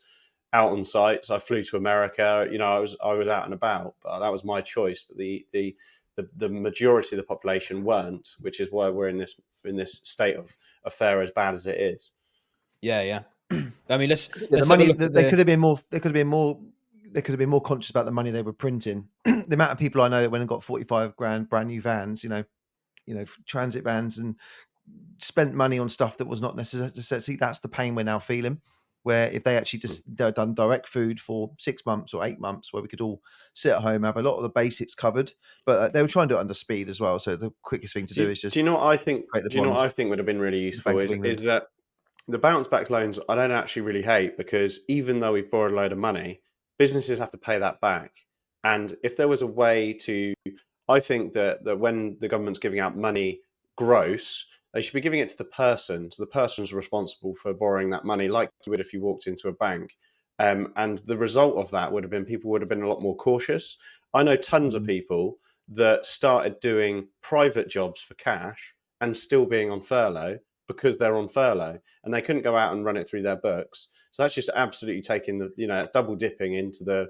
out on sites. I flew to America. I was out and about, but that was my choice. But the majority of the population weren't, which is why we're in this state of affair as bad as it is. Yeah. I mean, let's the have a money. look at They could have been more. They could have been more conscious about the money they were printing. The amount of people I know that went and got 45 grand brand new vans, transit vans, and spent money on stuff that was not necessary. That's the pain we're now feeling. Where if they actually just done direct food for 6 months or 8 months, where we could all sit at home, have a lot of the basics covered, but they were trying to do it under speed as well. So the quickest thing to do is just. Do you know what I think? Would have been really useful is that the bounce back loans I don't actually really hate, because even though we've borrowed a load of money, businesses have to pay that back. And if there was a way to, I think that when the government's giving out money gross, they should be giving it to the person. So the person's responsible for borrowing that money, like you would if you walked into a bank. And the result of that would have been people would have been a lot more cautious. I know tons of people that started doing private jobs for cash and still being on furlough because they're on furlough and they couldn't go out and run it through their books. So that's just absolutely taking double dipping into the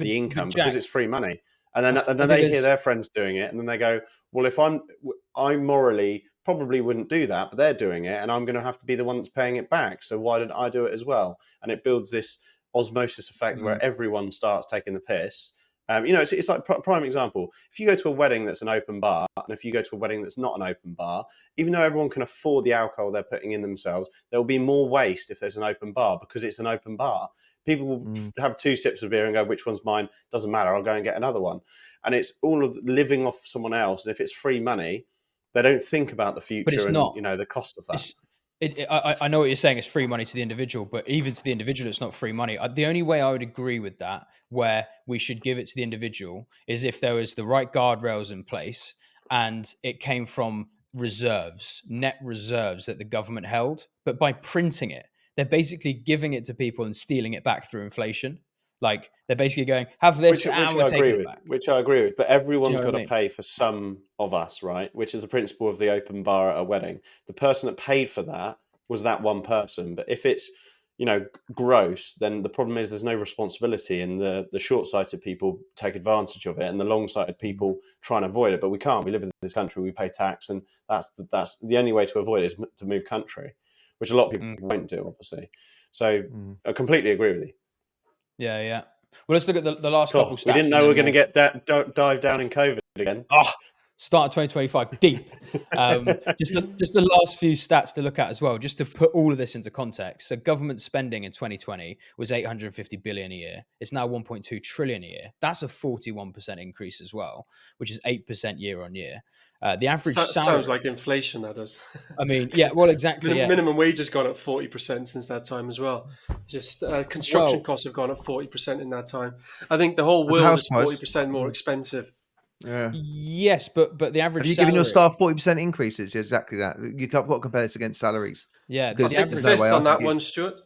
income, Jack, because it's free money. And then they hear their friends doing it, and then they go, well, if I morally probably wouldn't do that, but they're doing it and I'm going to have to be the one that's paying it back. So why did I do it as well? And it builds this osmosis effect where everyone starts taking the piss. It's like prime example. If you go to a wedding that's an open bar, and if you go to a wedding that's not an open bar, even though everyone can afford the alcohol they're putting in themselves, there will be more waste if there's an open bar, because it's an open bar. People will have 2 sips of beer and go, which one's mine? Doesn't matter. I'll go and get another one. And it's all of living off someone else. And if it's free money, they don't think about the future and the cost of that. I know what you're saying. It's free money to the individual, but even to the individual, it's not free money. The only way I would agree with that, where we should give it to the individual, is if there was the right guardrails in place and it came from net reserves that the government held. But by printing it, they're basically giving it to people and stealing it back through inflation. Like they're basically going, have this, and we're taking it back. Which I agree with. But everyone's got to pay for some of us, right? Which is the principle of the open bar at a wedding. The person that paid for that was that one person. But if it's gross, then the problem is there's no responsibility, and the short-sighted people take advantage of it, and the long-sighted people try and avoid it. But we can't. We live in this country, we pay tax, and that's the only way to avoid it is to move country, which a lot of people won't do, obviously. So I completely agree with you. Yeah. Well, let's look at the last couple stats. We didn't know we were going to get dive down in COVID again. Start of 2025 deep. Just the last few stats to look at as well, just to put all of this into context. So government spending in 2020 was 850 billion a year. It's now 1.2 trillion a year. That's a 41% increase as well, which is 8% year on year. The average salary sounds like inflation. That does. I mean, yeah, well, exactly. Minimum wage has gone up 40% since that time as well. Just construction costs have gone up 40% in that time. I think the whole world is 40% more expensive. Yeah. Yes, but the average. Have you given your staff 40% increases? Yeah, exactly that. You've got to compare this against salaries. Yeah, I'll take the fifth on that one, Stuart.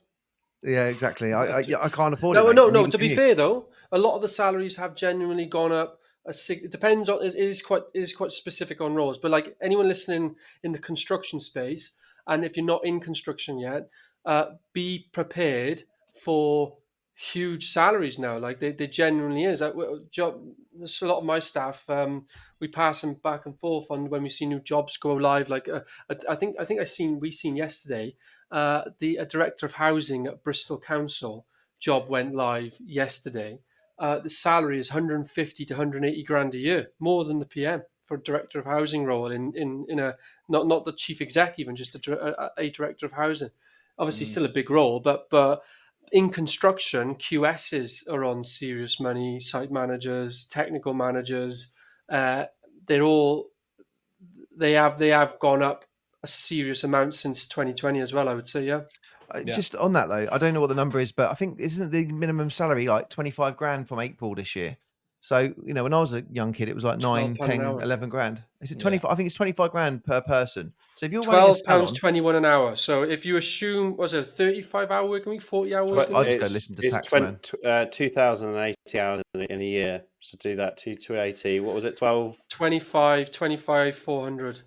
Yeah, exactly. I can't afford it. No. To be fair, though, a lot of the salaries have genuinely gone up. It depends on. It is quite specific on roles, but like anyone listening in the construction space, and if you're not in construction yet, be prepared for huge salaries now. Like they genuinely is. There's a lot of my staff. We pass them back and forth on when we see new jobs go live. Like I think we seen yesterday. A director of housing at Bristol Council job went live yesterday. The salary is 150 to 180 grand a year, more than the PM for a director of housing role in a not the chief exec, even just a director of housing. Obviously, still a big role, but in construction, QSs are on serious money. Site managers, technical managers, they have gone up a serious amount since 2020 as well. I would say, yeah. Just on that though, I don't know what the number is, but I think isn't the minimum salary like 25 grand from April this year? So, when I was a young kid, it was like 9, 10, 11 grand. Is it 25? I think it's 25 grand per person. So if you're £12.21 an hour. So if you assume, was it a 35-hour working week, 40-hour working week? I'll just go listen to Taxman. 2,080 hours in a year. So do that, 280. What was it, 12? 25,400.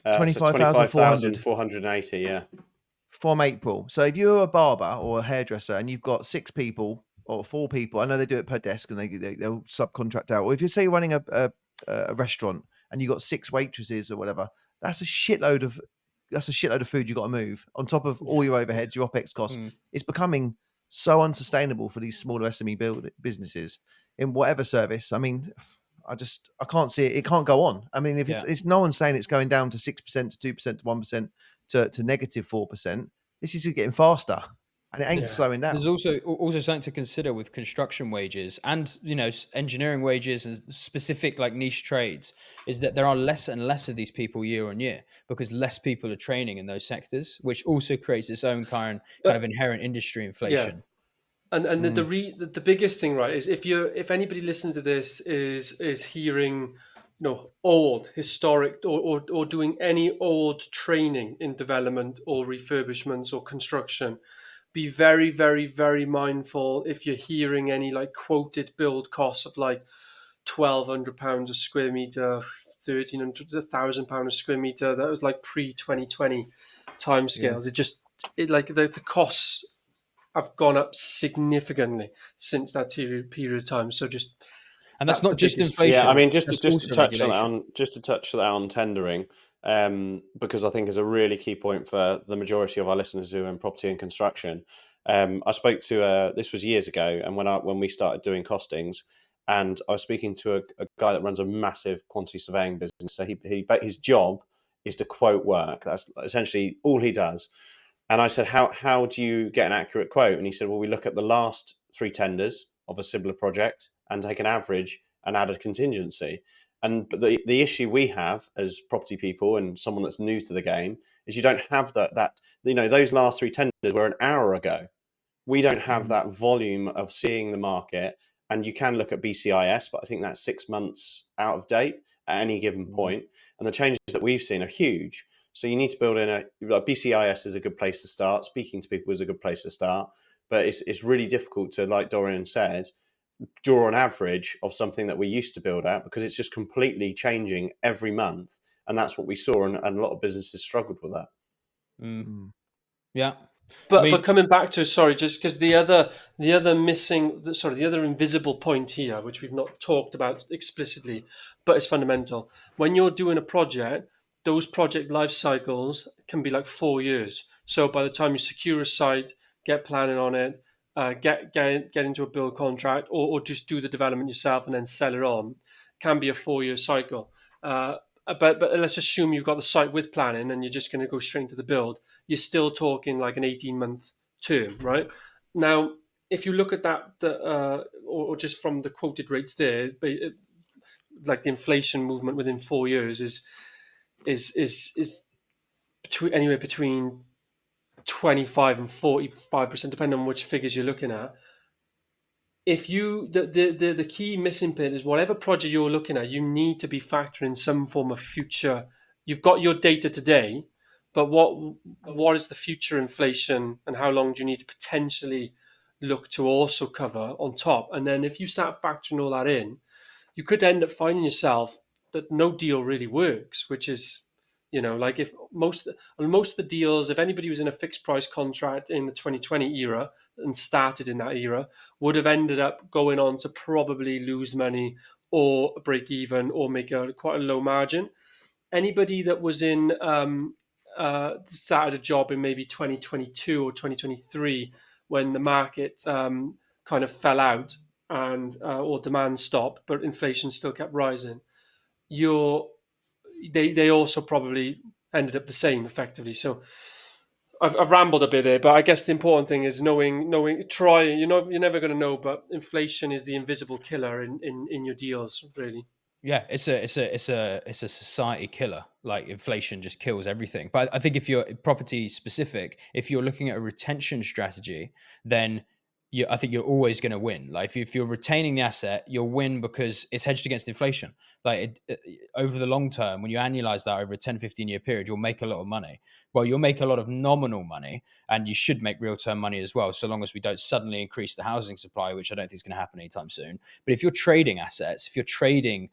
25,480, yeah. From April. So if you're a barber or a hairdresser and you've got 6 people or 4 people, I know they do it per desk and they'll subcontract out. Or if you say you're running a restaurant and you've got 6 waitresses or whatever, that's a shitload of food you've got to move on top of all your overheads, your OPEX costs. It's becoming so unsustainable for these smaller SME businesses in whatever service. I mean, I can't see it. It can't go on. I mean, if it's no one's saying it's going down to 6% to 2% to 1% to negative 4%, this is getting faster. And it ain't slowing down. There's also something to consider with construction wages and engineering wages and specific like niche trades is that there are less and less of these people year on year because less people are training in those sectors, which also creates its own kind of inherent industry inflation. Yeah. And the biggest thing, right, is if anybody listening to this is hearing old historic or doing any old training in development or refurbishments or construction, be very, very, very mindful if you're hearing any like quoted build costs of like £1,200 a square meter, £1,300, £1,000 a square meter. That was like pre-2020 timescales. The costs have gone up significantly since that period of time. So and that's not just inflation. Yeah, I mean, just to touch on tendering. Because I think is a really key point for the majority of our listeners who are in property and construction. I spoke to this was years ago, and when we started doing costings, and I was speaking to a guy that runs a massive quantity surveying business. So his job is to quote work. That's essentially all he does. And I said, how do you get an accurate quote? And he said, well, we look at the last 3 tenders of a similar project and take an average and add a contingency. But the issue we have as property people and someone that's new to the game is you don't have that those last 3 tenders were an hour ago. We don't have that volume of seeing the market, and you can look at BCIS, but I think that's 6 months out of date at any given point. And the changes that we've seen are huge. So you need to build in BCIS is a good place to start. Speaking to people is a good place to start, but it's really difficult to, like Dorian said, draw an average of something that we used to build at because it's just completely changing every month. And that's what we saw. And a lot of businesses struggled with that. Yeah. But coming back to, sorry, just because the other invisible point here, which we've not talked about explicitly, but it's fundamental. When you're doing a project, those project life cycles can be like 4 years. So by the time you secure a site, get planning on it, get into a build contract, or just do the development yourself and then sell it on, can be a 4 year cycle. But let's assume you've got the site with planning and you're just going to go straight into the build. You're still talking like an 18-month term, right? Now, if you look at that, or just from the quoted rates there, like the inflation movement within 4 years is anywhere between 25 and 45%, depending on which figures you're looking at. If you the key missing bit is whatever project you're looking at, you need to be factoring some form of future. You've got your data today, but what is the future inflation, and how long do you need to potentially look to also cover on top? And then if you start factoring all that in, you could end up finding yourself that no deal really works, which is, like if most of the deals, if anybody was in a fixed price contract in the 2020 era and started in that era, would have ended up going on to probably lose money or break even or make quite a low margin. Anybody that was started a job in maybe 2022 or 2023 when the market kind of fell out and or demand stopped, but inflation still kept rising, they also probably ended up the same effectively. So I've rambled a bit there, but I guess the important thing is trying. You're never going to know, but inflation is the invisible killer in your deals, really. Yeah, it's a society killer. Like inflation just kills everything. But I think if you're property specific, if you're looking at a retention strategy, then I think you're always going to win. Like if you're retaining the asset, you'll win because it's hedged against inflation. Like over the long term, when you annualize that over a 10, 15 year period, you'll make a lot of money. Well, you'll make a lot of nominal money, and you should make real term money as well, so long as we don't suddenly increase the housing supply, which I don't think is going to happen anytime soon. But if you're trading assets, if you're trading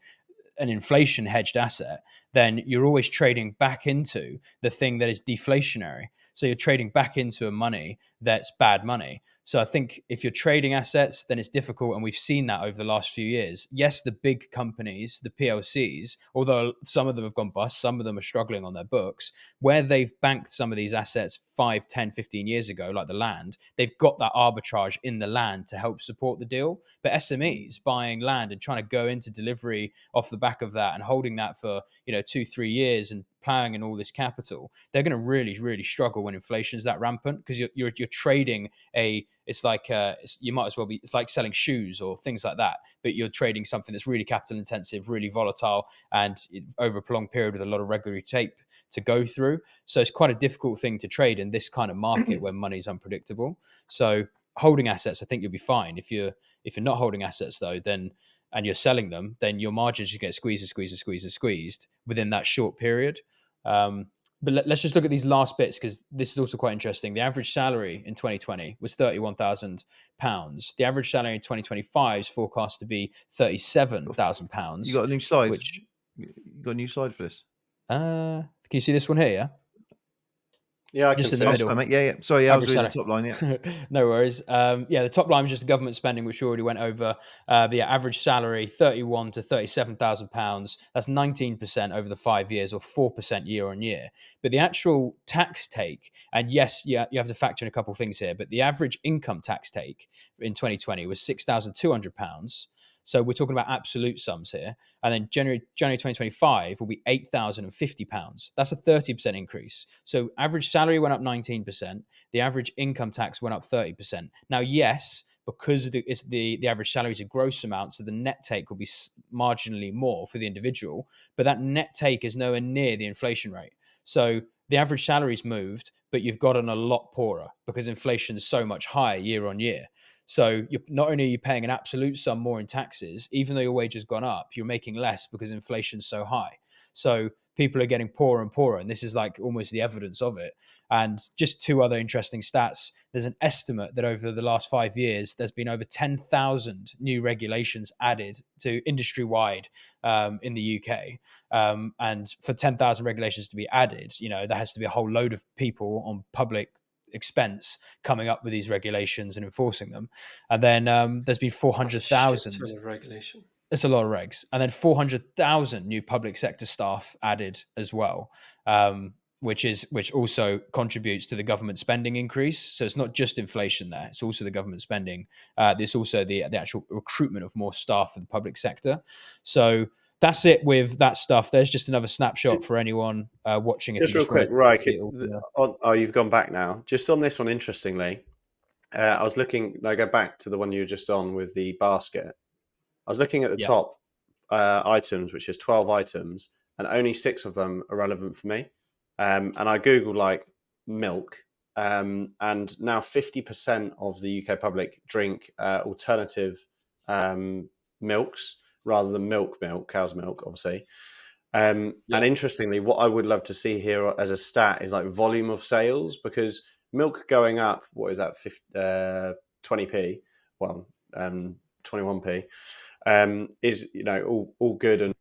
an inflation hedged asset, then you're always trading back into the thing that is deflationary. So you're trading back into a money that's bad money. So I think if you're trading assets, then it's difficult. And we've seen that over the last few years. Yes, the big companies, the PLCs, although some of them have gone bust, some of them are struggling on their books, where they've banked some of these assets 5, 10, 15 years ago, like the land, they've got that arbitrage in the land to help support the deal. But SMEs buying land and trying to go into delivery off the back of that and holding that for 2-3 years and plowing in all this capital, they're going to really, really struggle when inflation is that rampant, because you're trading it's like you might as well be, it's like selling shoes or things like that, but you're trading something that's really capital intensive, really volatile, and over a prolonged period with a lot of regulatory tape to go through. So it's quite a difficult thing to trade in this kind of market where money's unpredictable. So holding assets, I think you'll be fine. If you're not holding assets though, then and you're selling them, then your margins just get squeezed within that short period. But let's just look at these last bits, because this is also quite interesting. The average salary in 2020 was £31,000. The average salary in 2025 is forecast to be £37,000. You got a new slide? Which you got a new slide for this? Can you see this one here? Yeah. Yeah, I just can in see the middle. Yeah. Sorry, I was reading the top line. Yeah, no worries. The top line was just the government spending, which we already went over. Average salary £31,000 to £37,000. That's 19% over the 5 years, or 4% year on year. But the actual tax take, and yes, you have to factor in a couple of things here, but the average income tax take in 2020 was £6,200. So we're talking about absolute sums here. And then January 2025 will be £8,050. That's a 30% increase. So average salary went up 19%. The average income tax went up 30%. Now, yes, because the average salary is a gross amount, so the net take will be marginally more for the individual, but that net take is nowhere near the inflation rate. So the average salary's moved, but you've gotten a lot poorer because inflation is so much higher year on year. So you're not only are you paying an absolute sum more in taxes, even though your wage has gone up, you're making less because inflation's so high. So people are getting poorer and poorer, and this is like almost the evidence of it. And just two other interesting stats. There's an estimate that over the last 5 years, there's been over 10,000 new regulations added to industry-wide in the UK. And for 10,000 regulations to be added, there has to be a whole load of people on public expense coming up with these regulations and enforcing them. And then there's been That's a 400,000. shit ton of regulation. It's a lot of regs. And then 400,000 new public sector staff added as well, which also contributes to the government spending increase. So it's not just inflation there; it's also the government spending. There's also the actual recruitment of more staff for the public sector. So that's it with that stuff. There's just another snapshot for anyone watching. Just real quick, right? You've gone back now. Just on this one, interestingly, I was looking. I go back to the one you were just on with the basket. I was looking at the top items, which is 12 items, and only 6 of them are relevant for me. And I Googled like milk, and now 50% of the UK public drink alternative milks rather than milk, cow's milk, obviously. And interestingly, what I would love to see here as a stat is like volume of sales, because milk going up, what is that, 20p? Well, 21p. Is all good and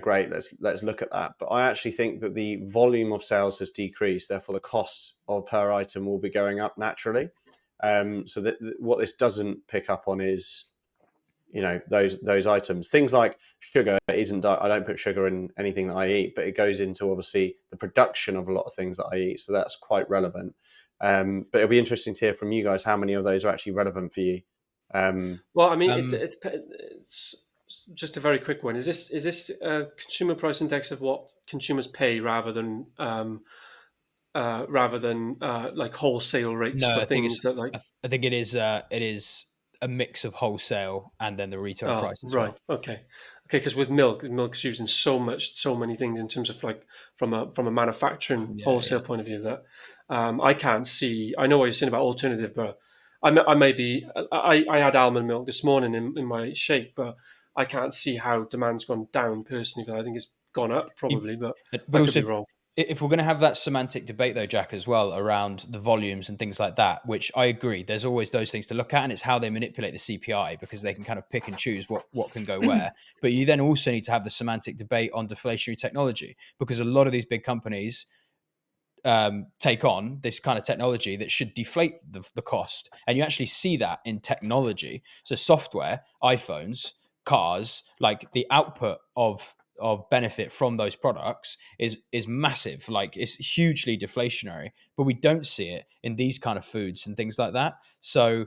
great. Let's look at that. But I actually think that the volume of sales has decreased. Therefore, the cost of per item will be going up naturally. So that what this doesn't pick up on is those items. Things like sugar isn't. I don't put sugar in anything that I eat, but it goes into obviously the production of a lot of things that I eat. So that's quite relevant. But it'll be interesting to hear from you guys how many of those are actually relevant for you. Well, I mean, it's just a very quick one. Is this a consumer price index of what consumers pay rather than like wholesale rates for things that like? I think it is a mix of wholesale and then the retail price as right. well. Okay. Because with milk's used in so many things in terms of like from a manufacturing wholesale point of view that I can't see. I know what you're saying about alternative, but I had almond milk this morning in my shake, but I can't see how demand's gone down personally. I think it's gone up probably, but I could be wrong. If we're going to have that semantic debate though, Jack, as well around the volumes and things like that, which I agree, there's always those things to look at, and it's how they manipulate the CPI because they can kind of pick and choose what can go where. But you then also need to have the semantic debate on deflationary technology, because a lot of these big companies take on this kind of technology that should deflate the cost. And you actually see that in technology. So software, iPhones, cars, like the output of benefit from those products is massive. Like it's hugely deflationary, but we don't see it in these kind of foods and things like that. So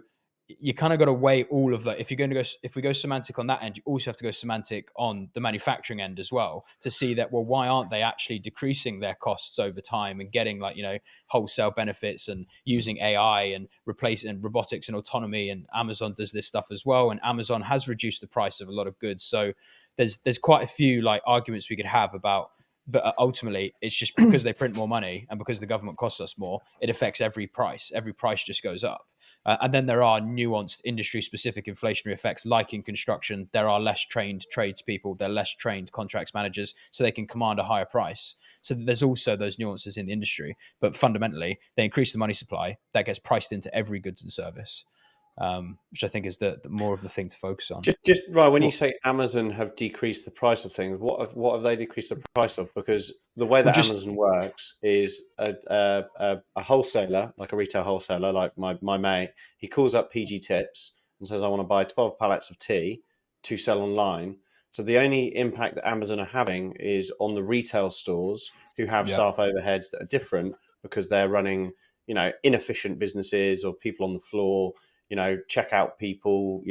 you kind of got to weigh all of that. If we go semantic on that end, you also have to go semantic on the manufacturing end as well to see that, well, why aren't they actually decreasing their costs over time and getting like, wholesale benefits and using AI and replacing robotics and autonomy, and Amazon does this stuff as well. And Amazon has reduced the price of a lot of goods. So there's quite a few like arguments we could have about, but ultimately it's just because they print more money and because the government costs us more, it affects every price. Every price just goes up. And then there are nuanced industry-specific inflationary effects, like in construction. There are less trained tradespeople, there are less trained contracts managers, so they can command a higher price. So there's also those nuances in the industry. But fundamentally, they increase the money supply that gets priced into every goods and service, which I think is the more of the thing to focus on. Just right, when you say Amazon have decreased the price of things, what have they decreased the price of? Because the way that Amazon works is a wholesaler, like a retail wholesaler, like my mate, he calls up PG Tips and says, I want to buy 12 pallets of tea to sell online. So the only impact that Amazon are having is on the retail stores who have staff overheads that are different because they're running, inefficient businesses or people on the floor, checkout people,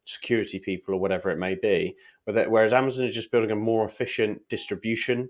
security people or whatever it may be. Whereas Amazon is just building a more efficient distribution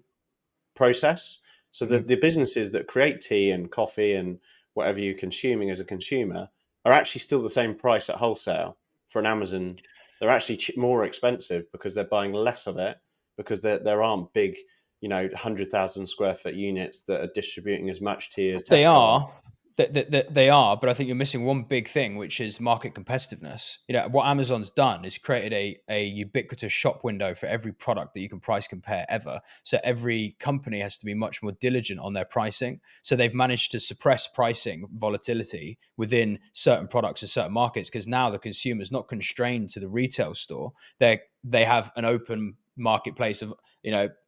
process. So the businesses that create tea and coffee and whatever you're consuming as a consumer are actually still the same price at wholesale. For an Amazon, they're actually more expensive because they're buying less of it, because there aren't big, 100,000 square foot units that are distributing as much tea as Tesco. They are. They are, but I think you're missing one big thing, which is market competitiveness. What Amazon's done is created a ubiquitous shop window for every product that you can price compare ever. So every company has to be much more diligent on their pricing. So they've managed to suppress pricing volatility within certain products and certain markets, because now the consumer is not constrained to the retail store. They have an open marketplace of,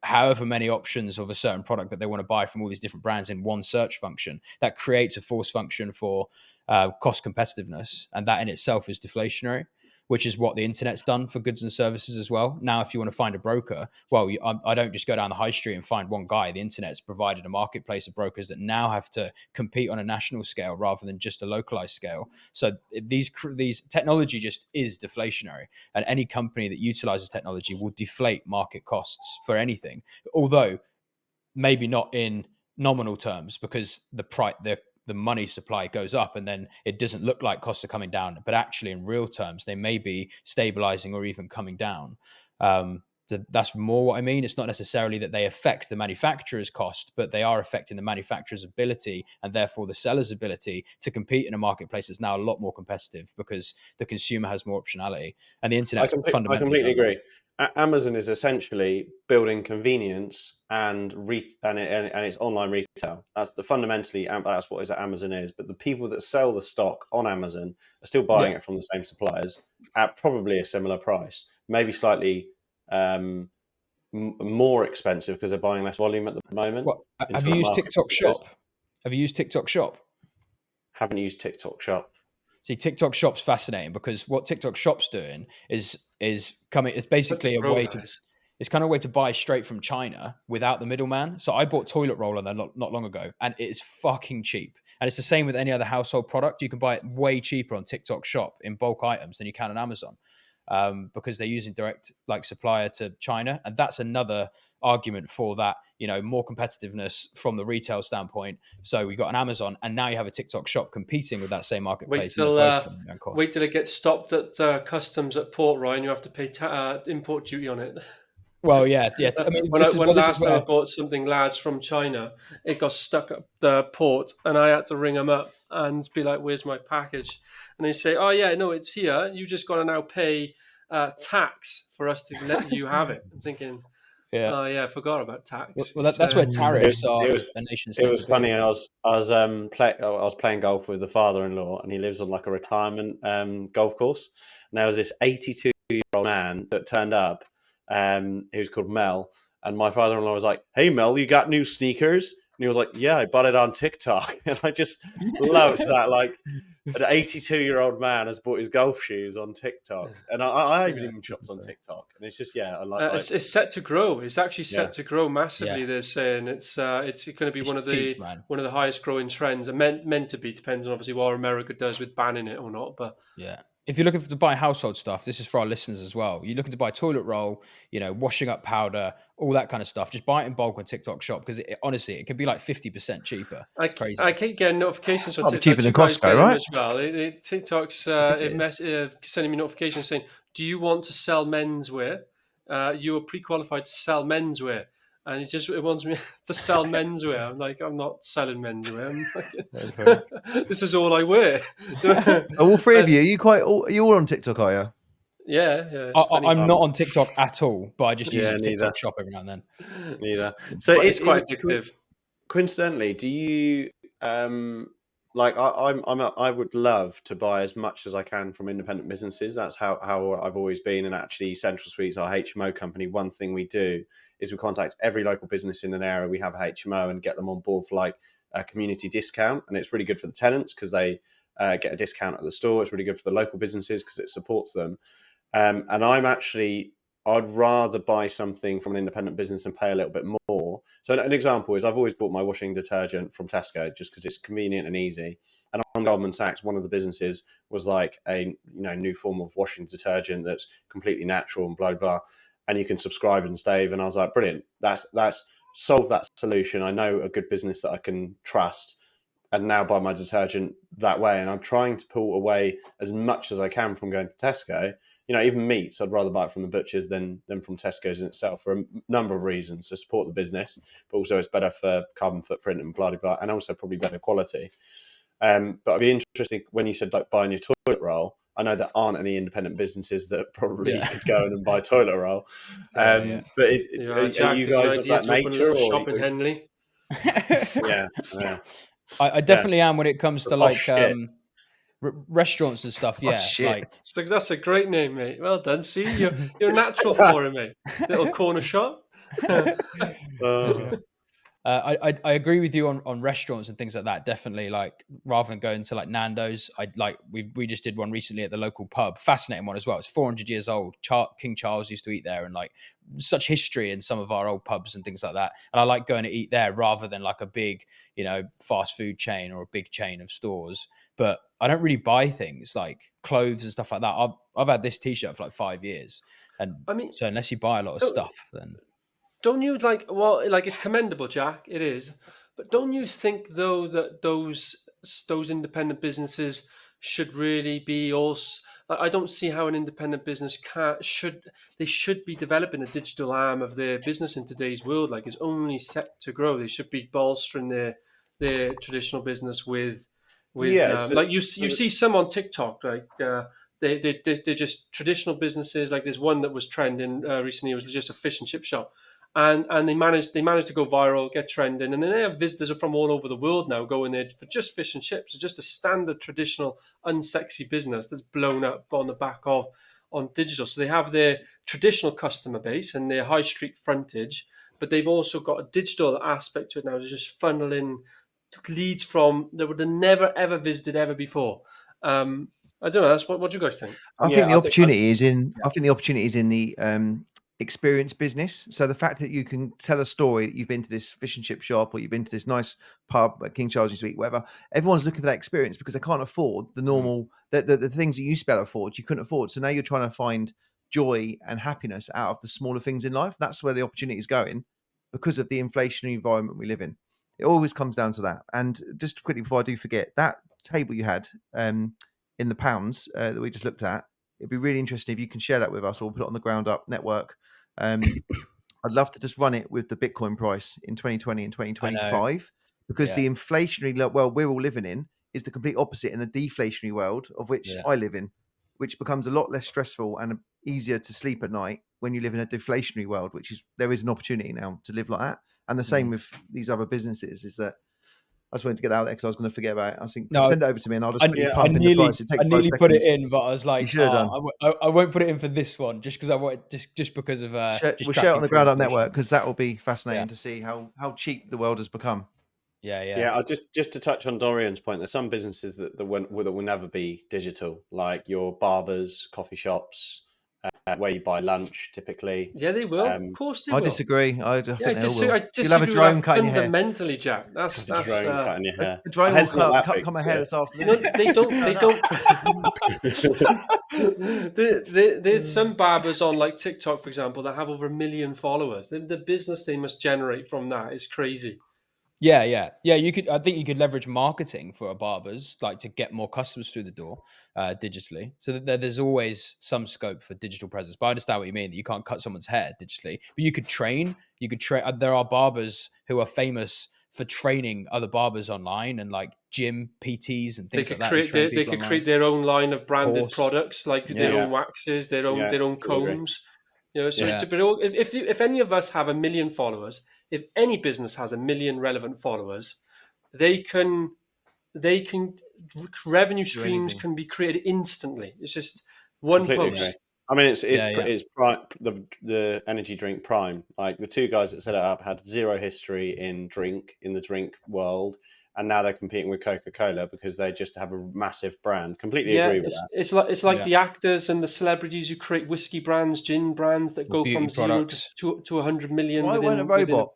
however many options of a certain product that they want to buy from all these different brands in one search function, that creates a force function for cost competitiveness. And that in itself is deflationary, which is what the internet's done for goods and services as well. Now, if you want to find a broker, well, I don't just go down the high street and find one guy. The internet's provided a marketplace of brokers that now have to compete on a national scale rather than just a localized scale. So these technology just is deflationary, and any company that utilizes technology will deflate market costs for anything, although maybe not in nominal terms, because the money supply goes up and then it doesn't look like costs are coming down, but actually in real terms they may be stabilizing or even coming down. That's more what I mean. It's not necessarily that they affect the manufacturer's cost, but they are affecting the manufacturer's ability and therefore the seller's ability to compete in a marketplace that's now a lot more competitive because the consumer has more optionality. And the internet fundamentally. I completely agree. Amazon is essentially building convenience and it's online retail. That's what Amazon is. But the people that sell the stock on Amazon are still buying it from the same suppliers at probably a similar price, maybe slightly more expensive because they're buying less volume at the moment. Have you used TikTok Shop? Have you used TikTok Shop? Haven't used TikTok Shop. See, TikTok Shop's fascinating because what TikTok Shop's doing is coming. It's basically a way to buy straight from China without the middleman. So I bought toilet roll on there not long ago, and it is fucking cheap. And it's the same with any other household product. You can buy it way cheaper on TikTok Shop in bulk items than you can on Amazon, because they're using direct supplier to China, and that's another argument for that. More competitiveness from the retail standpoint. So we got an Amazon, and now you have a TikTok Shop competing with that same marketplace. Wait till it gets stopped at customs at port, Ryan. You have to pay import duty on it. Well, yeah. I mean, when last time I bought something large from China, it got stuck at the port, and I had to ring them up and be like, "Where's my package?" And they say, "Oh yeah, no, it's here. You just got to now pay tax for us to let you have it." I'm thinking. Yeah. Oh yeah, I forgot about tax. Well, that's where tariffs are. It was funny. I was playing golf with the father-in-law, and he lives on like a retirement golf course. And there was this 82-year-old man that turned up, who was called Mel. And my father-in-law was like, "Hey Mel, you got new sneakers?" And he was like, "Yeah, I bought it on TikTok." And I just loved that. Like, an 82-year-old man has bought his golf shoes on TikTok, and I even shopped on TikTok. And it's just I like. It's set to grow. It's actually set to grow massively. They're saying it's going to be one of the highest growing trends, and meant to be. Depends on obviously what America does with banning it or not. But if you're looking to buy household stuff, this is for our listeners as well. You're looking to buy toilet roll, washing up powder, all that kind of stuff. Just buy it in bulk on TikTok Shop because honestly, it can be like 50% cheaper. It's crazy. I keep getting notifications from TikTok. Cheaper than Costco, right? As well. TikTok's sending me notifications saying, "Do you want to sell menswear? You are pre-qualified to sell menswear." And it wants me to sell menswear. I'm like, I'm not selling menswear. This is all I wear. All three of you, are you all on TikTok, are you? Yeah. I'm not on TikTok at all, but I just use a TikTok Shop every now and then. Neither. So it's quite addictive. Coincidentally, do you I would love to buy as much as I can from independent businesses. That's how I've always been. And actually, Central Suites, our HMO company, one thing we do is we contact every local business in an area we have a HMO and get them on board for like a community discount. And it's really good for the tenants because they get a discount at the store. It's really good for the local businesses because it supports them. And I'd rather buy something from an independent business and pay a little bit more. So an example is I've always bought my washing detergent from Tesco just because it's convenient and easy. And on Goldman Sachs, one of the businesses was like a new form of washing detergent that's completely natural and blah, blah. And you can subscribe and save. And I was like, brilliant. That's solved that solution. I know a good business that I can trust and now buy my detergent that way. And I'm trying to pull away as much as I can from going to Tesco. Even meats, I'd rather buy it from the butchers than from Tesco's in itself for a number of reasons. To support the business, but also it's better for carbon footprint and blah, blah, blah, and also probably better quality. But I'd be interested when you said like buying your toilet roll. I know there aren't any independent businesses that probably could go in and buy toilet roll. But are you guys of that nature? Or shop in Henley? I definitely am when it comes to like... Restaurants and stuff. Oh Yeah, shit! like That's a great name, mate. Well done. See, you're natural for it, mate. Little corner shop. Uh, I agree with you on restaurants and things like that. Definitely, like rather than going to like Nando's, I like we just did one recently at the local pub. Fascinating one as well. It's 400 years old. King Charles used to eat there, and like such history in some of our old pubs and things like that. And I like going to eat there rather than like a big, fast food chain or a big chain of stores. But I don't really buy things like clothes and stuff like that. I've had this T-shirt for like 5 years, and I mean, so unless you buy a lot of stuff, then don't you like it's commendable, Jack, it is, but don't you think though that those independent businesses should really be also, I don't see how an independent business should be developing a digital arm of their business in today's world. Like, it's only set to grow. They should be bolstering their traditional business with yeah. So, like you see some on TikTok, like they're just traditional businesses. Like, there's one that was trending recently. It was just a fish and chip shop, and they managed to go viral, get trending, and then they have visitors from all over the world now going there for just fish and chips. It's just a standard traditional unsexy business that's blown up on the back of on digital. So they have their traditional customer base and their high street frontage, but they've also got a digital aspect to it now. They're just funneling leads from that would have never ever visited ever before. I don't know. That's what do you guys think? I Yeah, think the I think- opportunity is in. I think the opportunity is in the experience business. So the fact that you can tell a story that you've been to this fish and chip shop or you've been to this nice pub at King Charles used to eat, whatever. Everyone's looking for that experience because they can't afford the normal the things that you used to be able to afford. You couldn't afford. So now you're trying to find joy and happiness out of the smaller things in life. That's where the opportunity is going because of the inflationary environment we live in. It always comes down to that. And just quickly before I do forget, that table you had in the pounds that we just looked at, it'd be really interesting if you can share that with us or put it on the Ground Up network. I'd love to just run it with the Bitcoin price in 2020 and 2025 because the inflationary world we're all living in is the complete opposite in the deflationary world of which I live in, which becomes a lot less stressful and easier to sleep at night when you live in a deflationary world, which is there is an opportunity now to live like that. And the same with these other businesses is that I just wanted to get that out there because I was going to forget about it. I think send it over to me and I'll just pump in the price. I nearly put it in, but I was like, I won't put it in for this one just because I want just because of we'll share it on the Ground Up network because that will be fascinating to see how cheap the world has become. Yeah. I'll just to touch on Dorian's point, there's some businesses that will never be digital, like your barbers, coffee shops, where you buy lunch typically. Yeah, they will. Of course they will. I disagree. I think they will. I disagree. You'll have a drone cutting your hair. Fundamentally, Jack. That's a drone cutting your hair. A drone will cut my hair this afternoon. They don't. There's some barbers on like TikTok, for example, that have over 1 million followers. The business they must generate from that is crazy. Yeah. I think you could leverage marketing for a barbers, like to get more customers through the door digitally. So there's always some scope for digital presence. But I understand what you mean, that you can't cut someone's hair digitally. But you could train. There are barbers who are famous for training other barbers online and like gym PTs and things like that. They could create their own line of branded products, like their own waxes, their own combs. If any of us have 1 million followers, if any business has 1 million relevant followers, they can revenue streams can be created instantly. It's just one post. Agree. I mean, it's Prime, the energy drink Prime. Like the two guys that set it up had zero history in the drink world, and now they're competing with Coca-Cola because they just have a massive brand. Completely agree with that. It's like the actors and the celebrities who create whiskey brands, gin brands that go from products. 0 to 100 million. Why won't a robot?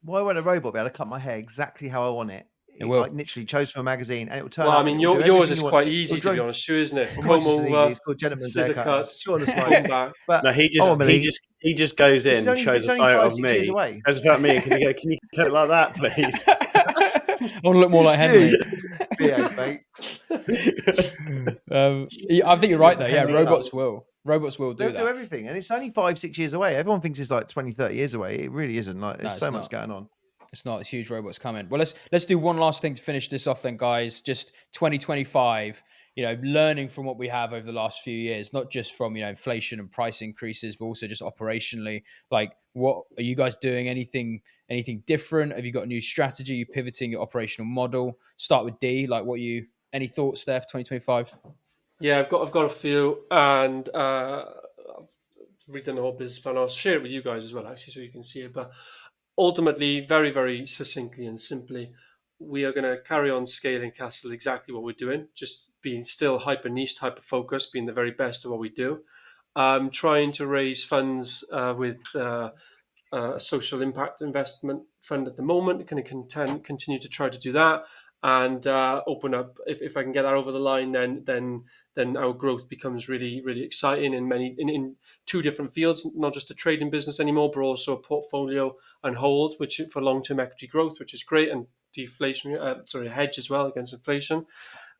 Why won't a robot be able to cut my hair exactly how I want it? It will. Like literally chose from a magazine and it will turn Well, up. I mean, yours is quite easy to be honest, isn't it? Come over, it's called gentleman's haircut. Short and smoke. But no, he just goes in and shows a photo of me. Goes about me. Can you cut it like that, please? I want to look more like Henry. I think you're right though. Yeah, robots will do that. They'll do everything, and it's only 5-6 years away. Everyone thinks it's like 20-30 years away. It really isn't. Like there's so much going on. It's not. It's huge robots coming. Well, let's do one last thing to finish this off then, guys. Just 2025, learning from what we have over the last few years, not just from, inflation and price increases, but also just operationally. Like, what are you guys doing? Anything different? Have you got a new strategy? Are you pivoting your operational model? Start with D. Like, Any thoughts there for 2025? Yeah, I've got a few, and I've written the whole business plan. I'll share it with you guys as well, actually, so you can see it. But ultimately, very, very succinctly and simply, we are going to carry on scaling Castle exactly what we're doing, just being still hyper niched, hyper focused, being the very best of what we do. Trying to raise funds with a social impact investment fund at the moment. Going to continue to try to do that and open up. If I can get that over the line, then our growth becomes really, really exciting in two different fields, not just a trading business anymore, but also a portfolio and hold, which for long-term equity growth, which is great, and deflation, hedge as well against inflation.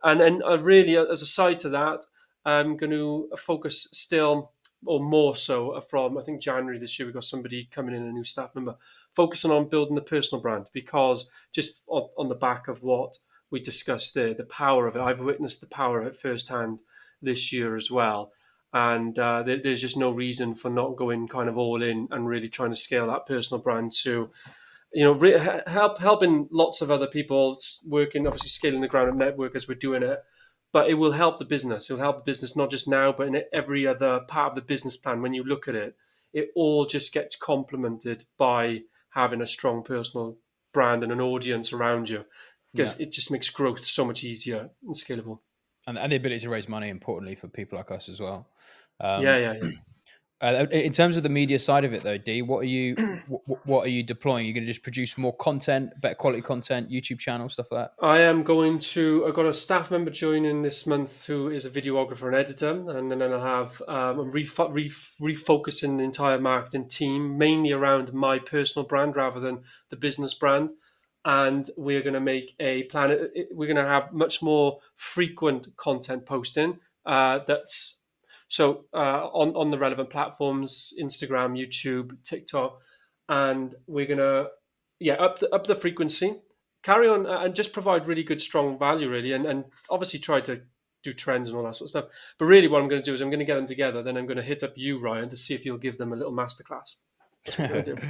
And then really, as a side to that, I'm going to focus still, or more so, from I think January this year, we've got somebody coming in, a new staff member, focusing on building the personal brand, because just on the back of what we discussed there, the power of it, I've witnessed the power of it firsthand this year as well. And there's just no reason for not going kind of all in and really trying to scale that personal brand to, helping lots of other people working, obviously scaling the ground up network as we're doing it. But it will help the business. It will help the business not just now, but in every other part of the business plan. When you look at it, it all just gets complemented by having a strong personal brand and an audience around you, because it just makes growth so much easier and scalable. And the ability to raise money, importantly, for people like us as well. Yeah. In terms of the media side of it, though, D, what are you deploying? You're going to just produce more content, better quality content, YouTube channel, stuff like that? I've got a staff member joining this month who is a videographer and editor, and then I'll have I'm refocusing the entire marketing team mainly around my personal brand rather than the business brand. And we're going to make a plan. We're going to have much more frequent content posting. That's so on the relevant platforms: Instagram, YouTube, TikTok, and we're going to up the frequency, carry on, and just provide really good, strong value, really, and obviously try to do trends and all that sort of stuff. But really, what I'm going to do is I'm going to get them together. Then I'm going to hit up you, Ryan, to see if you'll give them a little masterclass. That's what we're going to do.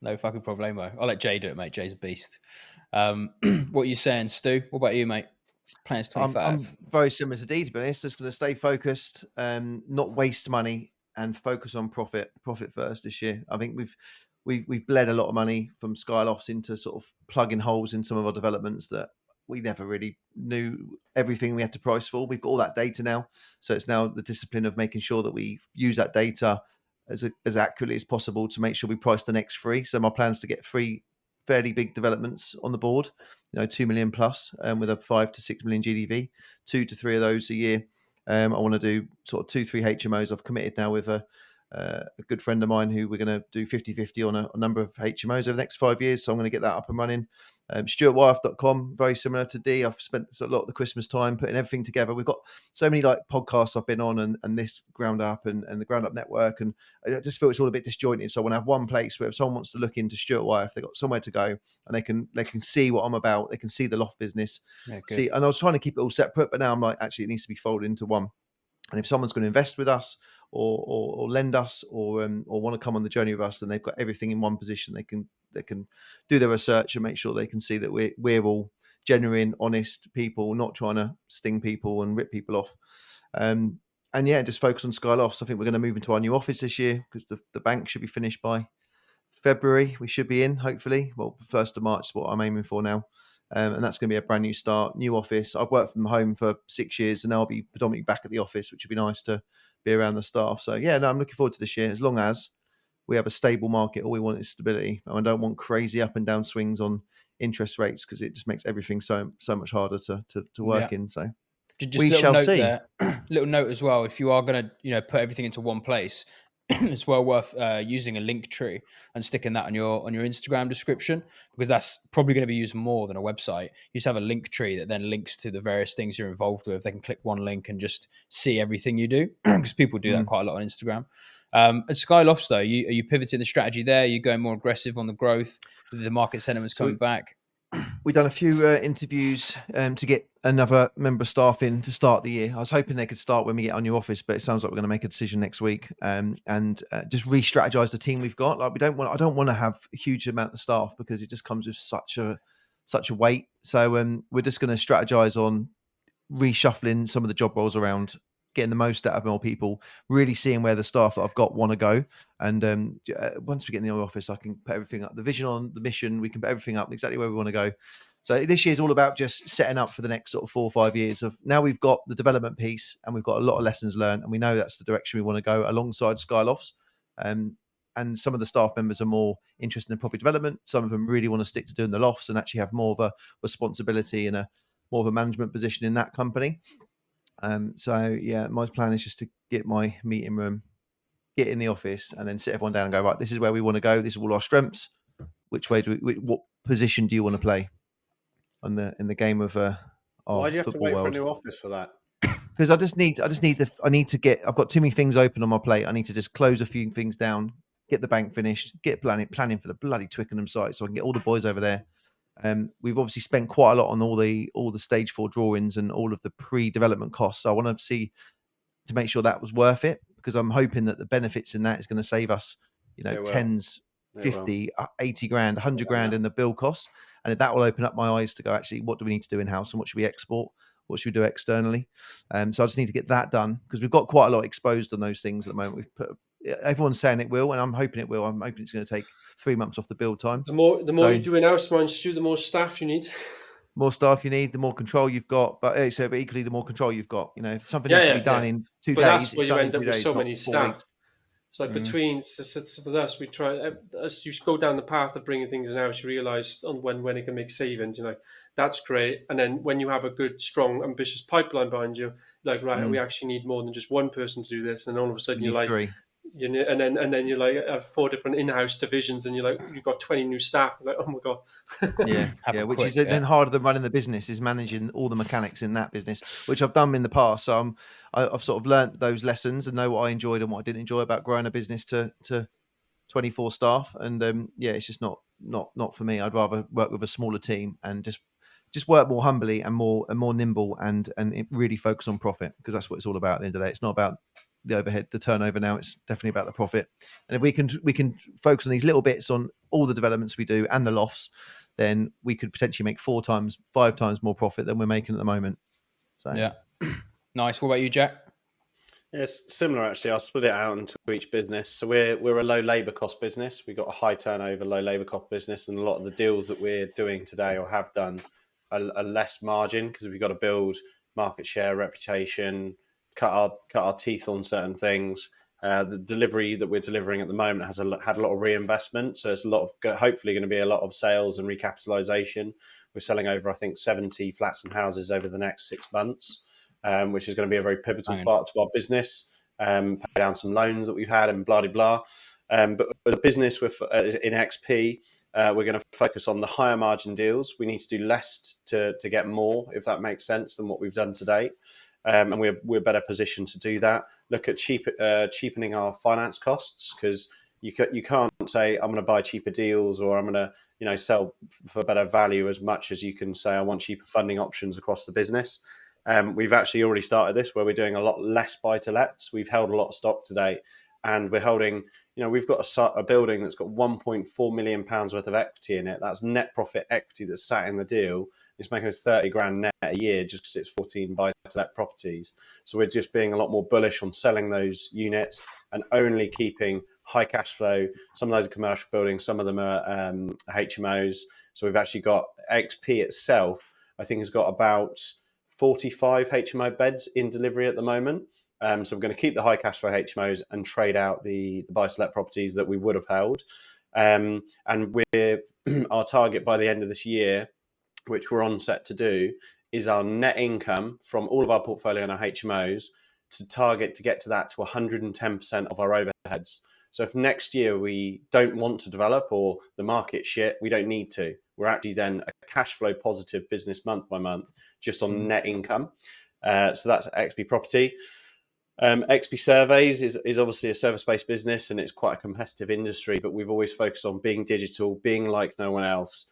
No fucking problemo. I'll let Jay do it, mate. Jay's a beast. What are you saying, Stu? What about you, mate? Plans 25. I'm very similar to D, to be honest. Just going to stay focused, not waste money, and focus on profit first this year. I think we've bled a lot of money from Skylofts into sort of plugging holes in some of our developments that we never really knew everything we had to price for. We've got all that data now, so it's now the discipline of making sure that we use that data as accurately as possible to make sure we price the next 3. So my plan is to get 3 fairly big developments on the board, 2 million plus, with a 5 to 6 million GDV, 2 to 3 of those a year. I want to do sort of 2-3 HMOs. I've committed now with a good friend of mine who we're going to do 50-50 on a number of HMOs over the next 5 years. So I'm going to get that up and running. StuartWyeth.com, very similar to D. I've spent a lot of the Christmas time putting everything together. We've got so many like podcasts I've been on and this Ground Up and the Ground Up Network. And I just feel it's all a bit disjointed. So I want to have one place where if someone wants to look into Stuart Wyeth, they've got somewhere to go and they can see what I'm about. They can see the loft business. And I was trying to keep it all separate, but now I'm like, actually, it needs to be folded into one. And if someone's going to invest with us or lend us or want to come on the journey with us, then they've got everything in one position. They can do their research and make sure they can see that we're all genuine, honest people, not trying to sting people and rip people off. And just focus on Skylofts. I think we're going to move into our new office this year because the bank should be finished by February. We should be in, hopefully. Well, 1st of March is what I'm aiming for now. And that's going to be a brand new start, new office. I've worked from home for 6 years and now I'll be predominantly back at the office, which would be nice to be around the staff. So I'm looking forward to this year. As long as we have a stable market, all we want is stability. And I don't want crazy up and down swings on interest rates because it just makes everything so much harder to work in. So we shall see. There, little note as well. If you are going to put everything into one place, it's well worth using a link tree and sticking that on your Instagram description, because that's probably going to be used more than a website. You just have a link tree that then links to the various things you're involved with. They can click one link and just see everything you do, because people do that quite a lot on Instagram. At Skylofts, though, are you pivoting the strategy there? Are you going more aggressive on the growth? The market sentiment's coming back. We've done a few interviews to get another member of staff in to start the year. I was hoping they could start when we get our new office, but it sounds like we're going to make a decision next week and just re-strategize the team we've got. Like I don't want to have a huge amount of staff because it just comes with such a weight. So we're just going to strategize on reshuffling some of the job roles around, getting the most out of more people, really seeing where the staff that I've got want to go. And once we get in the office, I can put everything up, the vision on the mission, we can put everything up exactly where we want to go. So this year is all about just setting up for the next sort of 4 or 5 years of, now we've got the development piece and we've got a lot of lessons learned, and we know that's the direction we want to go alongside Skylofts. And some of the staff members are more interested in property development. Some of them really want to stick to doing the lofts and actually have more of a responsibility and more of a management position in that company. So yeah, my plan is just to get my meeting room, get in the office, and then sit everyone down and go, right, this is where we want to go. This is all our strengths. Which way what position do you want to play in the game of Why do you have to wait world? for a new office for that? Because I've got too many things open on my plate. I need to just close a few things down, get the bank finished, get planning for the bloody Twickenham site so I can get all the boys over there. We've obviously spent quite a lot on all the stage 4 drawings and all of the pre-development costs. So I want to see to make sure that was worth it, because I'm hoping that the benefits in that is going to save us, tens, 50, 80 grand, 100 grand in the build costs. And that will open up my eyes to go, actually, what do we need to do in-house and what should we export? What should we do externally? So I just need to get that done, because we've got quite a lot exposed on those things at the moment. Everyone's saying it will, and I'm hoping it will. I'm hoping it's going to take 3 months off the build time. The more you do in-house, Stu, the more staff you need. More staff you need, the more control you've got. But equally, the more control you've got. If something needs to be done in 2 days, that's where it's you done in end 2 up with days, so not many 4 staff. weeks. It's like between, so for us, we try, as you go down the path of bringing things in-house, you realise when it can make savings, that's great. And then when you have a good, strong, ambitious pipeline behind you, like, right, we actually need more than just one person to do this. And then all of a sudden you're like, 3. and then you're like, have 4 different in-house divisions, and you're like, you've got 20 new staff. You're like, oh my God. Yeah, which is then harder than running the business, is managing all the mechanics in that business, which I've done in the past. So I've sort of learned those lessons and know what I enjoyed and what I didn't enjoy about growing a business to 24 staff. And it's just not for me. I'd rather work with a smaller team and just work more humbly and more nimble and really focus on profit, because that's what it's all about at the end of the day. It's not about the overhead, the turnover now. It's definitely about the profit. And if we can focus on these little bits on all the developments we do and the lofts, then we could potentially make 4 times, 5 times more profit than we're making at the moment. So yeah. Nice. What about you, Jack? It's similar, actually. I'll split it out into each business. So we're a low labour cost business. We've got a high turnover, low labour cost business, and a lot of the deals that we're doing today or have done are less margin, because we've got to build market share, reputation, cut our teeth on certain things. The delivery that we're delivering at the moment had a lot of reinvestment, so it's hopefully going to be a lot of sales and recapitalisation. We're selling over, I think, 70 flats and houses over the next 6 months, which is going to be a very pivotal part to our business. Pay down some loans that we've had and blah blah blah. But the business in XP, we're going to focus on the higher margin deals. We need to do less to get more, if that makes sense, than what we've done to date. And we're better positioned to do that. Look at cheapening our finance costs, because you can't say I'm going to buy cheaper deals or I'm going to sell for better value, as much as you can say I want cheaper funding options across the business. We've actually already started this, where we're doing a lot less buy-to-lets. We've held a lot of stock today, and we're holding, we've got a building that's got £1.4 million worth of equity in it. That's net profit equity that's sat in the deal. It's making us 30 grand net a year just because it's 14 buy-to-let properties. So we're just being a lot more bullish on selling those units and only keeping high cash flow. Some of those are commercial buildings, some of them are HMOs. So we've actually got XP itself, I think, has got about 45 HMO beds in delivery at the moment. So we're going to keep the high cash flow HMOs and trade out the buy-to-let properties that we would have held. And our target by the end of this year, which we're on set to do, is our net income from all of our portfolio and our HMOs to target to get to that to 110% of our overheads. So if next year we don't want to develop or the market's shit, we don't need to. We're actually then a cash flow positive business month by month, just on net income. So that's XP Property. XP Surveys is obviously a service-based business, and it's quite a competitive industry, but we've always focused on being digital, being like no one else,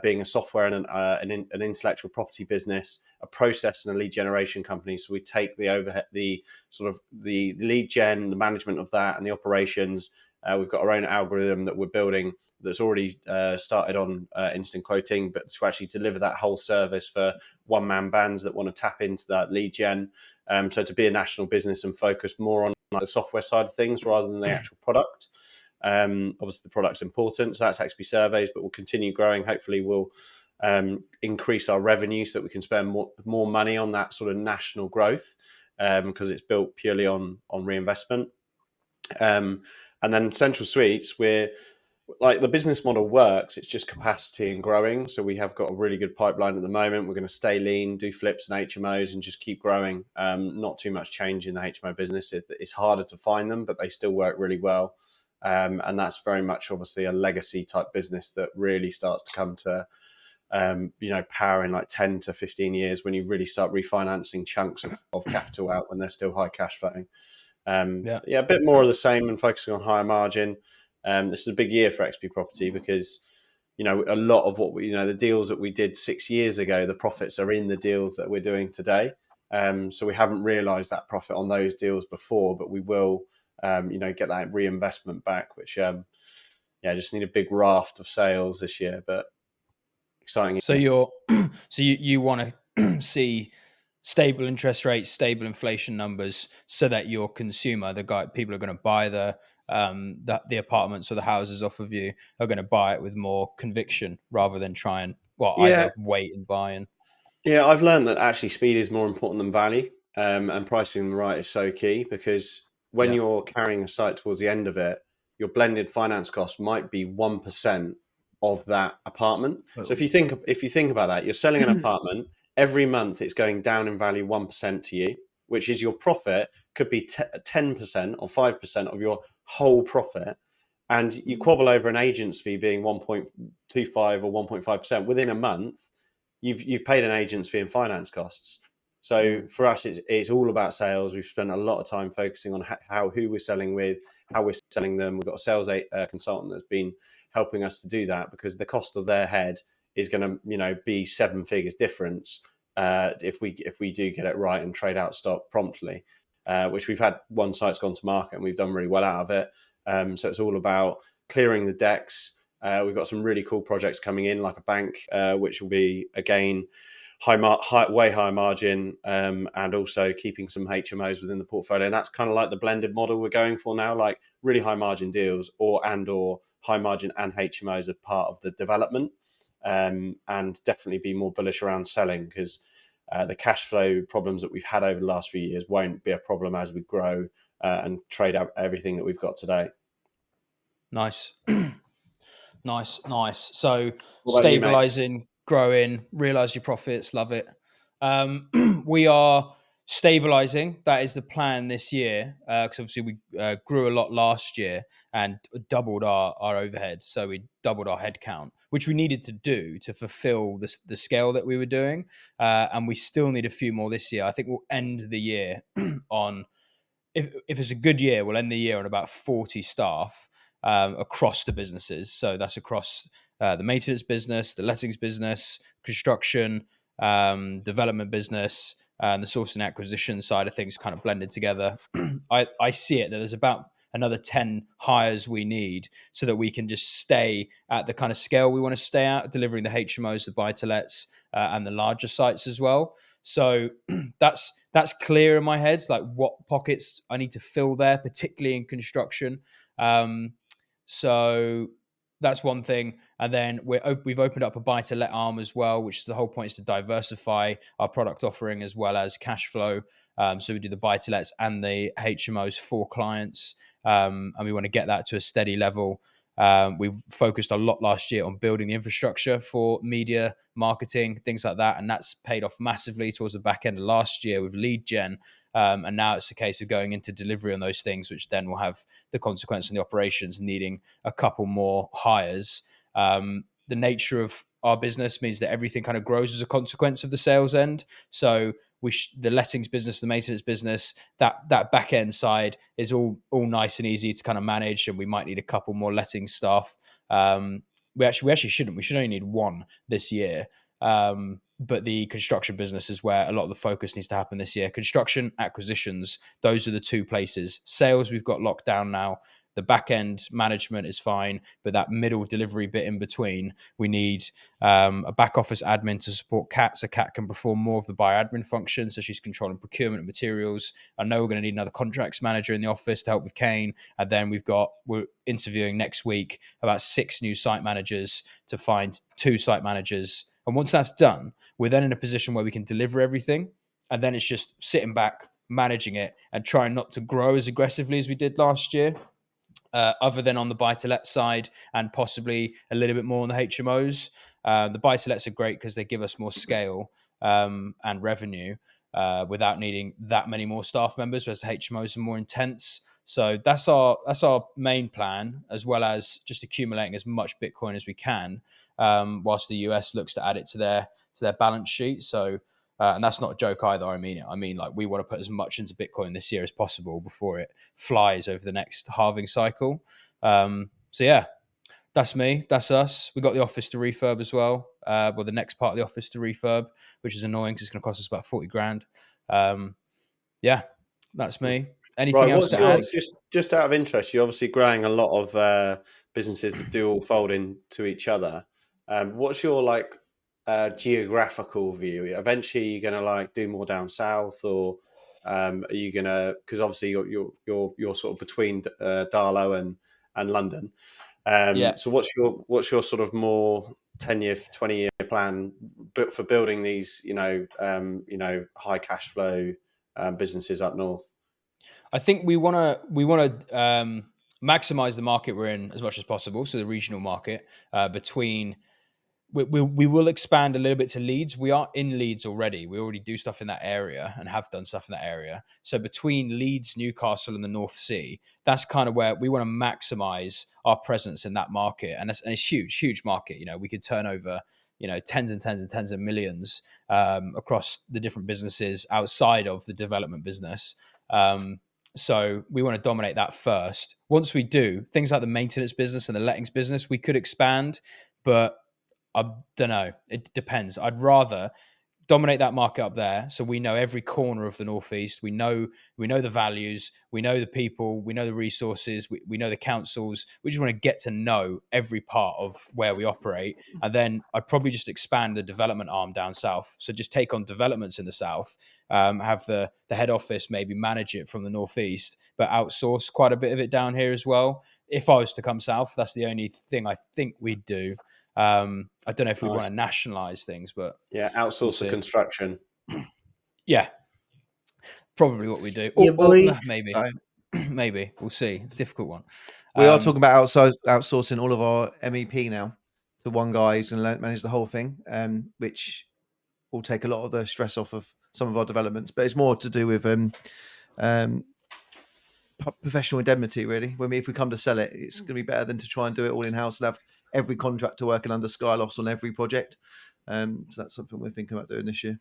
being a software and an intellectual property business, a process and a lead generation company. So we take the overhead, the sort of the lead gen, the management of that and the operations, We've got our own algorithm that we're building that's already started on instant quoting, but to actually deliver that whole service for one-man bands that want to tap into that lead gen. So to be a national business and focus more on the software side of things rather than the actual product. Obviously, the product's important, so that's XP Surveys, but we'll continue growing. Hopefully, we'll increase our revenue so that we can spend more money on that sort of national growth, because it's built purely on reinvestment. And then Central Suites, we're like, the business model works, it's just capacity and growing. So we have got a really good pipeline at the moment. We're going to stay lean, do flips and HMOs, and just keep growing. Not too much change in the HMO business. It's harder to find them, but they still work really well. And that's very much obviously a legacy type business that really starts to come to power in like 10 to 15 years, when you really start refinancing chunks of capital out when they're still high cash flowing. A bit more of the same and focusing on higher margin. This is a big year for XP Property because, a lot of what the deals that we did 6 years ago, the profits are in the deals that we're doing today. So we haven't realised that profit on those deals before, but we will, get that reinvestment back, which, just need a big raft of sales this year, but exciting. So you want to see stable interest rates, stable inflation numbers, so that your consumer, people are going to buy the apartments or the houses off of you, are going to buy it with more conviction rather than try and either wait and buy. And I've learned that actually speed is more important than value, and pricing them right is so key, because when you're carrying a site towards the end of it, your blended finance cost might be 1% of that apartment. So if you think about that, you're selling an apartment every month, it's going down in value 1% to you, which is your profit could be 10% or 5% of your whole profit, and you quibble over an agent's fee being 1.25 or 1.5% within a month. You've paid an agent's fee and finance costs. So for us, it's all about sales. We've spent a lot of time focusing on who we're selling with, how we're selling them. We've got a sales consultant that's been helping us to do that, because the cost of their head is going to be 7 figures difference if we do get it right and trade out stock promptly, which we've had. One site's gone to market and we've done really well out of it. So it's all about clearing the decks. We've got some really cool projects coming in, like a bank, which will be, again, way higher margin, and also keeping some HMOs within the portfolio. And that's kind of like the blended model we're going for now, like really high margin deals or high margin and HMOs are part of the development, and definitely be more bullish around selling, because the cash flow problems that we've had over the last few years won't be a problem as we grow and trade out everything that we've got today. Nice. Nice. So stabilizing, growing, realize your profits, love it. We are stabilizing. That is the plan this year, because obviously we grew a lot last year and doubled our overhead. So we doubled our headcount, which we needed to do to fulfill the scale that we were doing. And we still need a few more this year. I think we'll end the year on, if it's a good year, we'll end the year on about 40 staff across the businesses. So that's across the maintenance business, the lettings business, construction, development business, and the sourcing and acquisition side of things kind of blended together. I see it that there's about another 10 hires we need so that we can just stay at the kind of scale we want to stay at, delivering the HMOs, the buy-to-lets, and the larger sites as well. So that's clear in my head, like what pockets I need to fill there, particularly in construction. So that's one thing. And then we've opened up a buy-to-let arm as well, which is the whole point, is to diversify our product offering as well as cash flow. So we do the buy-to-lets and the HMOs for clients, and we want to get that to a steady level. We focused a lot last year on building the infrastructure for media, marketing, things like that. And that's paid off massively towards the back end of last year with lead gen. And now it's a case of going into delivery on those things, which then will have the consequence on the operations needing a couple more hires. The nature of our business means that everything kind of grows as a consequence of the sales end. So the lettings business, the maintenance business, that back end side is all nice and easy to kind of manage, and we might need a couple more letting staff. We actually shouldn't. We should only need one this year. But the construction business is where a lot of the focus needs to happen this year. Construction, acquisitions, those are the two places. Sales, we've got locked down now. The back end management is fine, but that middle delivery bit in between, we need a back office admin to support Kat, so Kat can perform more of the bio-admin function. So she's controlling procurement of materials. I know we're going to need another contracts manager in the office to help with Kane. And then we're interviewing next week about 6 new site managers to find 2 site managers. And once that's done, we're then in a position where we can deliver everything. And then it's just sitting back, managing it, and trying not to grow as aggressively as we did last year. Other than on the buy-to-let side and possibly a little bit more on the HMOs. The buy-to-lets are great because they give us more scale and revenue without needing that many more staff members, whereas the HMOs are more intense. So that's our main plan, as well as just accumulating as much Bitcoin as we can, whilst the US looks to add it to their balance sheet. So and that's not a joke either. I mean it. I mean, like, we want to put as much into Bitcoin this year as possible before it flies over the next halving cycle. So yeah, that's me. That's us. We got the office to refurb as well. The next part of the office to refurb, which is annoying because it's going to cost us about 40 grand. Yeah, that's me. Anything else to add? Just out of interest, you're obviously growing a lot of businesses that do all fold into each other. What's your geographical view? Eventually, you're going to do more down south, or are you going to? Because obviously, you're sort of between Darlow and London. So what's your sort of more 10-year, 20-year plan for building these high cash flow businesses up north? I think we want to maximize the market we're in as much as possible. So the regional market we will expand a little bit to Leeds. We are in Leeds already. We already do stuff in that area and have done stuff in that area. So between Leeds, Newcastle, and the North Sea, that's kind of where we want to maximize our presence in that market. And it's huge market. We could turn over tens and tens and tens of millions across the different businesses outside of the development business. So we want to dominate that first. Once we do, things like the maintenance business and the lettings business, we could expand, but I don't know. It depends. I'd rather dominate that market up there, so we know every corner of the Northeast. We know the values. We know the people. We know the resources. We know the councils. We just want to get to know every part of where we operate, and then I'd probably just expand the development arm down south. So just take on developments in the south, have the head office maybe manage it from the Northeast, but outsource quite a bit of it down here as well. If I was to come south, that's the only thing I think we'd do. I don't know if we want to nationalize things, but outsource the construction. Yeah, probably what we do. Maybe maybe we'll see. Difficult one. We are talking about outsourcing all of our MEP now to one guy who's going to manage the whole thing, which will take a lot of the stress off of some of our developments. But it's more to do with professional indemnity, really. If we come to sell it, it's going to be better than to try and do it all in house and have every contractor working under Skylofts on every project. So that's something we're thinking about doing this year.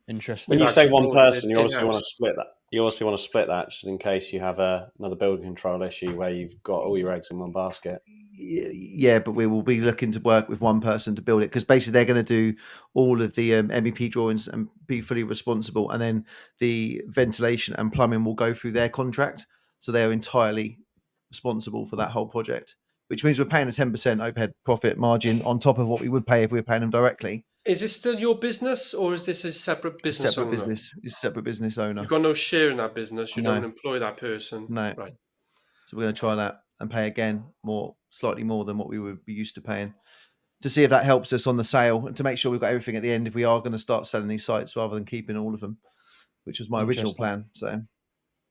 Interesting. When you say one person, you obviously want to split that. You also want to split that just in case you have another building control issue where you've got all your eggs in one basket. Yeah, but we will be looking to work with one person to build it, because basically they're going to do all of the MEP drawings and be fully responsible, and then the ventilation and plumbing will go through their contract, so they're entirely responsible for that whole project, which means we're paying a 10% overhead profit margin on top of what we would pay if we were paying them directly. Is this still your business, or is this a separate business owner? It's a separate business owner. You've got no share in that business. You don't employ that person. No. Right. So we're going to try that and pay again slightly more than what we would be used to paying, to see if that helps us on the sale and to make sure we've got everything at the end if we are going to start selling these sites rather than keeping all of them, which was my original plan. So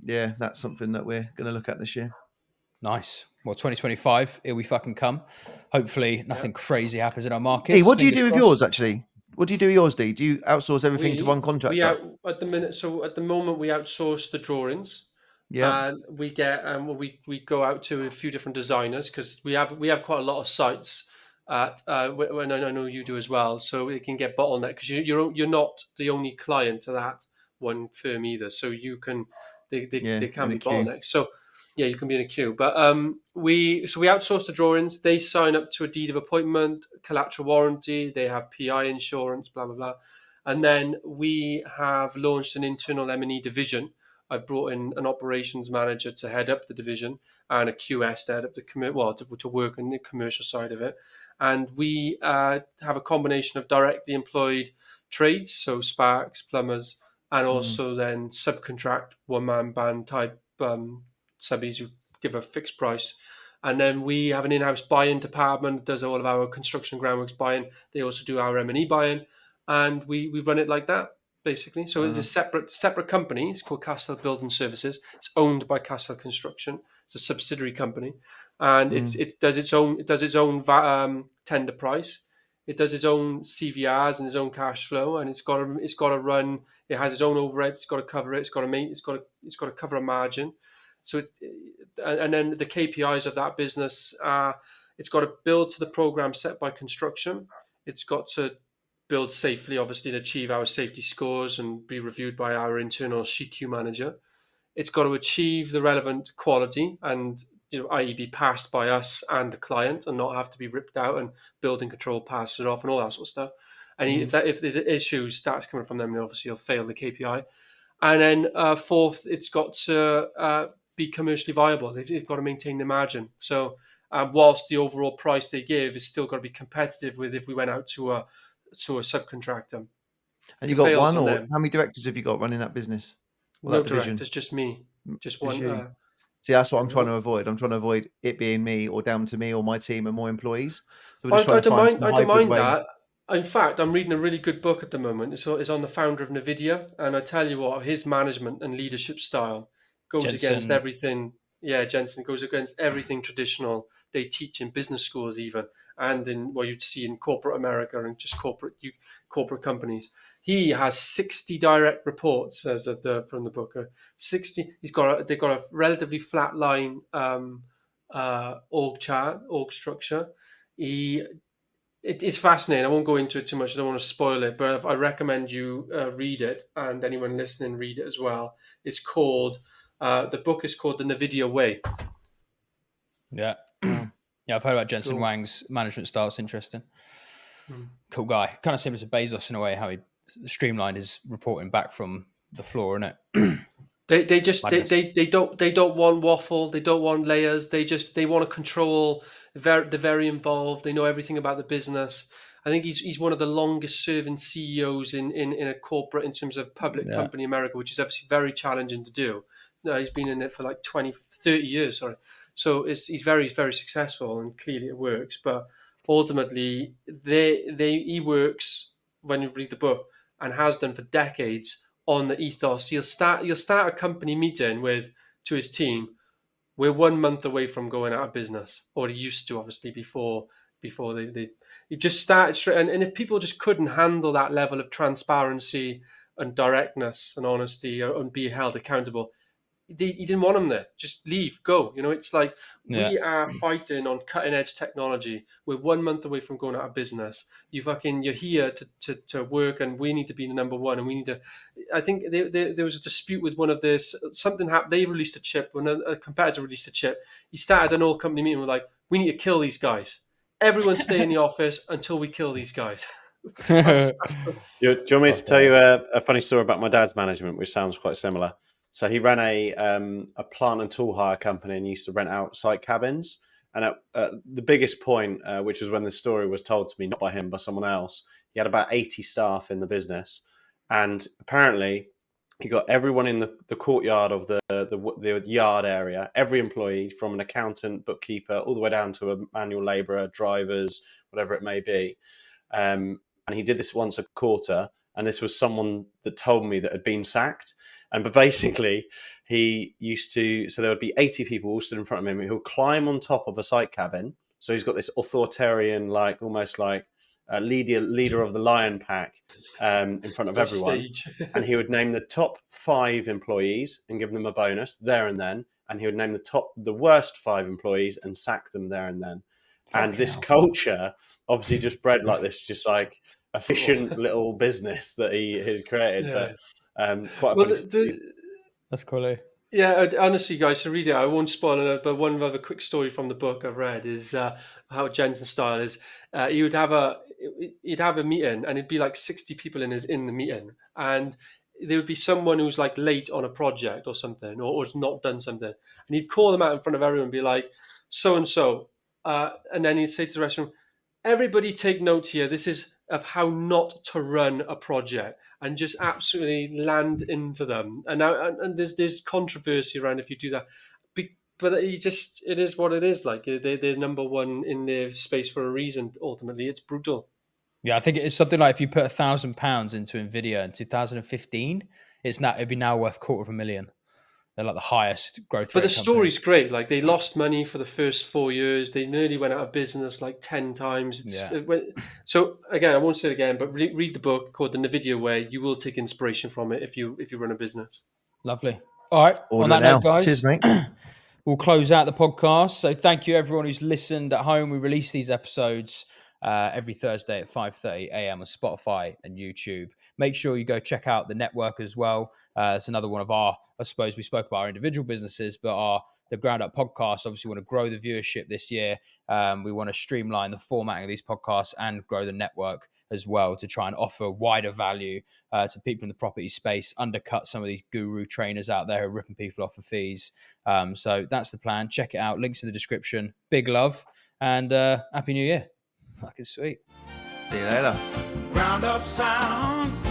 yeah, that's something that we're going to look at this year. Nice. Well, 2025, here we fucking come. Hopefully nothing crazy happens in our market. What do you do with yours, actually? What do you do with yours, Dee? Do you outsource everything to one contractor? At the moment, we outsource the drawings. Yeah. And we get we go out to a few different designers, because we have quite a lot of sites at when I know you do as well. So it can get bottleneck, because you're not the only client to that one firm either. So they can be bottlenecks. So yeah, you can be in a queue. But we outsource the drawings. They sign up to a deed of appointment, collateral warranty. They have PI insurance, blah blah blah. And then we have launched an internal M&E division I've brought in an operations manager to head up the division and a QS to head up to work on the commercial side of it. And we have a combination of directly employed trades, so sparks, plumbers, and also then subcontract one-man band type subbies who give a fixed price. And then we have an in-house buy-in department that does all of our construction groundworks buy-in. They also do our M&E buy-in, and we run it like that, basically. So it's a separate company. It's called Castle Building Services. It's owned by Castle Construction. It's a subsidiary company, and it does its own tender price. It does its own CVRs and its own cash flow, and it's got to run. It has its own overheads. It's got to cover it. It's got to cover a margin. So and then the KPIs of that business are: it's got to build to the program set by construction. It's got to build safely, obviously, to achieve our safety scores and be reviewed by our internal CQ manager. It's got to achieve the relevant quality and, i.e. be passed by us and the client and not have to be ripped out and building control passes it off and all that sort of stuff. And if the issues starts coming from them, then obviously you'll fail the KPI. And then fourth, it's got to be commercially viable. They've got to maintain the margin. So whilst the overall price they give is still got to be competitive with if we went out to a subcontractor. And you got one, or how many directors have you got running that business? No directors, just me. Just one. See, that's what I'm trying to avoid. I'm trying to avoid it being me or down to me or my team and more employees. So I don't mind that. In fact, I'm reading a really good book at the moment. It's on the founder of NVIDIA, and I tell you what, his management and leadership style goes against everything. Yeah, Jensen goes against everything traditional they teach in business schools, even, and in what you'd see in corporate America and just corporate companies. He has 60 direct reports, from the book. 60. They've got a relatively flat line org structure. It is fascinating. I won't go into it too much. I don't want to spoil it, but I recommend you read it, and anyone listening read it as well. It's called. The book is called The NVIDIA Way. Yeah. Yeah, I've heard about Jensen Huang's management style. It's interesting. Cool guy. Kind of similar to Bezos in a way, how he streamlined his reporting back from the floor, isn't it? They don't want waffle. They don't want layers. They want to control. They're very involved. They know everything about the business. I think he's one of the longest serving CEOs in a corporate in terms of public company America, which is obviously very challenging to do. No, he's been in it for like 30 years. Sorry. So he's very, very successful, and clearly it works. But ultimately, he works, when you read the book, and has done for decades, on the ethos. You'll start a company meeting to his team. We're 1 month away from going out of business, or he used to, obviously, before they you just started straight. And if people just couldn't handle that level of transparency and directness and honesty and be held accountable, he didn't want them there. Just leave, go. It's like we are fighting on cutting edge technology. We're 1 month away from going out of business. You're here to work, and we need to be the number one. And we need to. I think there was a dispute with one of this. Something happened. They released a chip. When a competitor released a chip, he started an all company meeting with like, we need to kill these guys. Everyone stay in the office until we kill these guys. Do you want me to tell you a funny story about my dad's management, which sounds quite similar? So he ran a plant and tool hire company and used to rent out site cabins. And at the biggest point, which was when the story was told to me, not by him, by someone else, he had about 80 staff in the business. And apparently he got everyone in the courtyard of the yard area, every employee, from an accountant, bookkeeper, all the way down to a manual labourer, drivers, whatever it may be. And he did this once a quarter. And this was someone that told me that had been sacked. But basically, he used to, so there would be 80 people all stood in front of him who would climb on top of a site cabin. So he's got this authoritarian, like almost like a leader of the lion pack in front of everyone. And he would name the top 5 employees and give them a bonus there and then. And he would name the worst 5 employees and sack them there and then. And this culture obviously just bred like this, just like efficient little business that he had created. Yeah. But quite that's cool. Yeah, honestly, guys, to read it, I won't spoil it. But one other quick story from the book I've read is how Jensen's style is. He'd have a meeting, and it'd be like 60 people in the meeting, and there would be someone who's like late on a project or something, or has not done something, and he'd call them out in front of everyone and be like, so and so, and then he'd say to the rest of them, everybody take note here. This is of how not to run a project, and just absolutely land into them. And now, and there's controversy around if you do that, but it is what it is. Like they're number one in their space for a reason. Ultimately, it's brutal. Yeah, I think it's something like if you put £1,000 into Nvidia in 2015, it'd be now worth $250,000. They're like the highest growth But rate the company. story's great. Like they lost money for the first 4 years. They nearly went out of business like 10 times. So again, I won't say it again, but read the book called The Nvidia Way. You will take inspiration from it if you run a business. Lovely. All right. Order On that it now. note, guys, Cheers, mate. we'll close out the podcast. So thank you everyone who's listened at home. We release these episodes every Thursday at 5:30 a.m. on Spotify and YouTube. Make sure you go check out the network as well. It's another one of our, I suppose we spoke about our individual businesses, but the Ground Up podcast obviously want to grow the viewership this year. We want to streamline the formatting of these podcasts and grow the network as well to try and offer wider value to people in the property space, undercut some of these guru trainers out there who are ripping people off for fees. So that's the plan. Check it out. Links in the description. Big love and Happy New Year. Fucking sweet. See you later. Ground up sound.